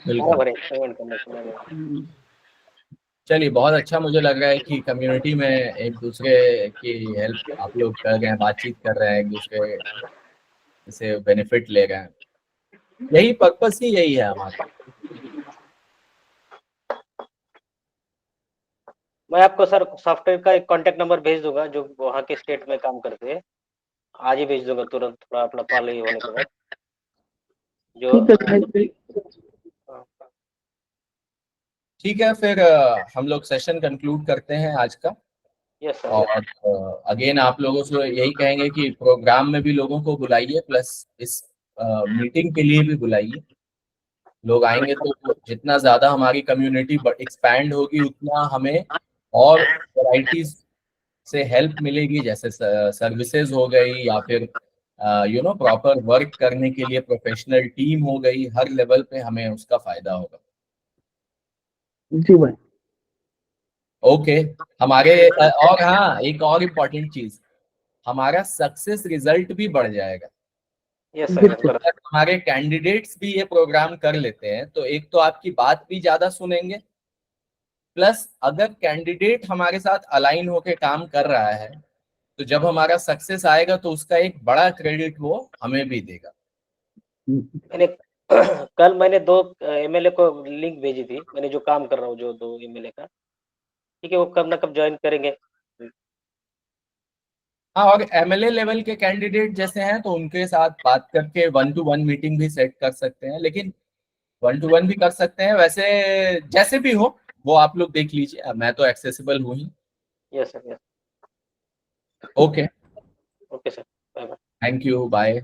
बिल्कुल। बराबर है, पेमेंट करने के समय में। चलिए, बहुत अच्छा मुझे लग रहा है कि कम्युनिटी में एक दूसरे की हेल्प आप लोग कर रहे हैं, बातचीत कर रहे हैं, एक दूसरे से बेनिफिट ले रहे हैं। यही पर्पस ही यही है हमारा। मैं आपको सर सॉफ्टवेयर का एक कांटेक्ट नंबर भेज दूंगा, जो वहाँ के स्टेट में काम करते हैं। आज ही भेज दूंगा तुरंत, थोड़ा अपना कॉल ही होने के बाद। जो ठीक है, फिर हम लोग सेशन कंक्लूड करते हैं आज का। Yes sir, yes. और अगेन आप लोगों से यही कहेंगे कि प्रोग्राम में भी लोगों को बुलाइए, प्लस इस मीटिंग के लिए भी बुलाइए। लोग आएंगे तो जितना ज्यादा हमारी कम्युनिटी एक्सपैंड होगी, उतना हमें और वैरायटीज से हेल्प मिलेगी, जैसे सर्विसेज हो गई, या फिर प्रॉपर वर्क करने के लिए प्रोफेशनल टीम हो गई। हर लेवल पे हमें उसका फायदा होगा। जी भाई। ओके। हमारे और हाँ, एक और इम्पोर्टेंट चीज, हमारा सक्सेस रिजल्ट भी बढ़ जाएगा। यस सर, यस बिल्कुल। सर। अगर हमारे कैंडिडेट्स भी ये प्रोग्राम कर लेते हैं तो एक तो आपकी बात भी ज्यादा सुनेंगे, प्लस अगर कैंडिडेट हमारे साथ अलाइन होके काम कर रहा है तो जब हमारा सक्सेस आएगा तो उसका एक बड़ा क्रेडिट वो हमें भी देगा। मैंने कल मैंने 2 एमएलए को लिंक भेजी थी, मैंने जो काम कर रहा हूँ, जो 2 एमएलए का। ठीक है, वो कब ना कब ज्वाइन करेंगे। हाँ, और एमएलए लेवल के कैंडिडेट जैसे हैं तो उनके साथ बात करके 1-to-1 मीटिंग भी सेट कर सकते हैं, लेकिन 1-to-1 भी कर सकते हैं। वैसे जैसे भी हो वो आप लोग देख लीजिए, अब मैं तो एक्सेसिबल हूँ ही। Yes sir, yes. Okay, okay sir, bye bye. Thank you, bye.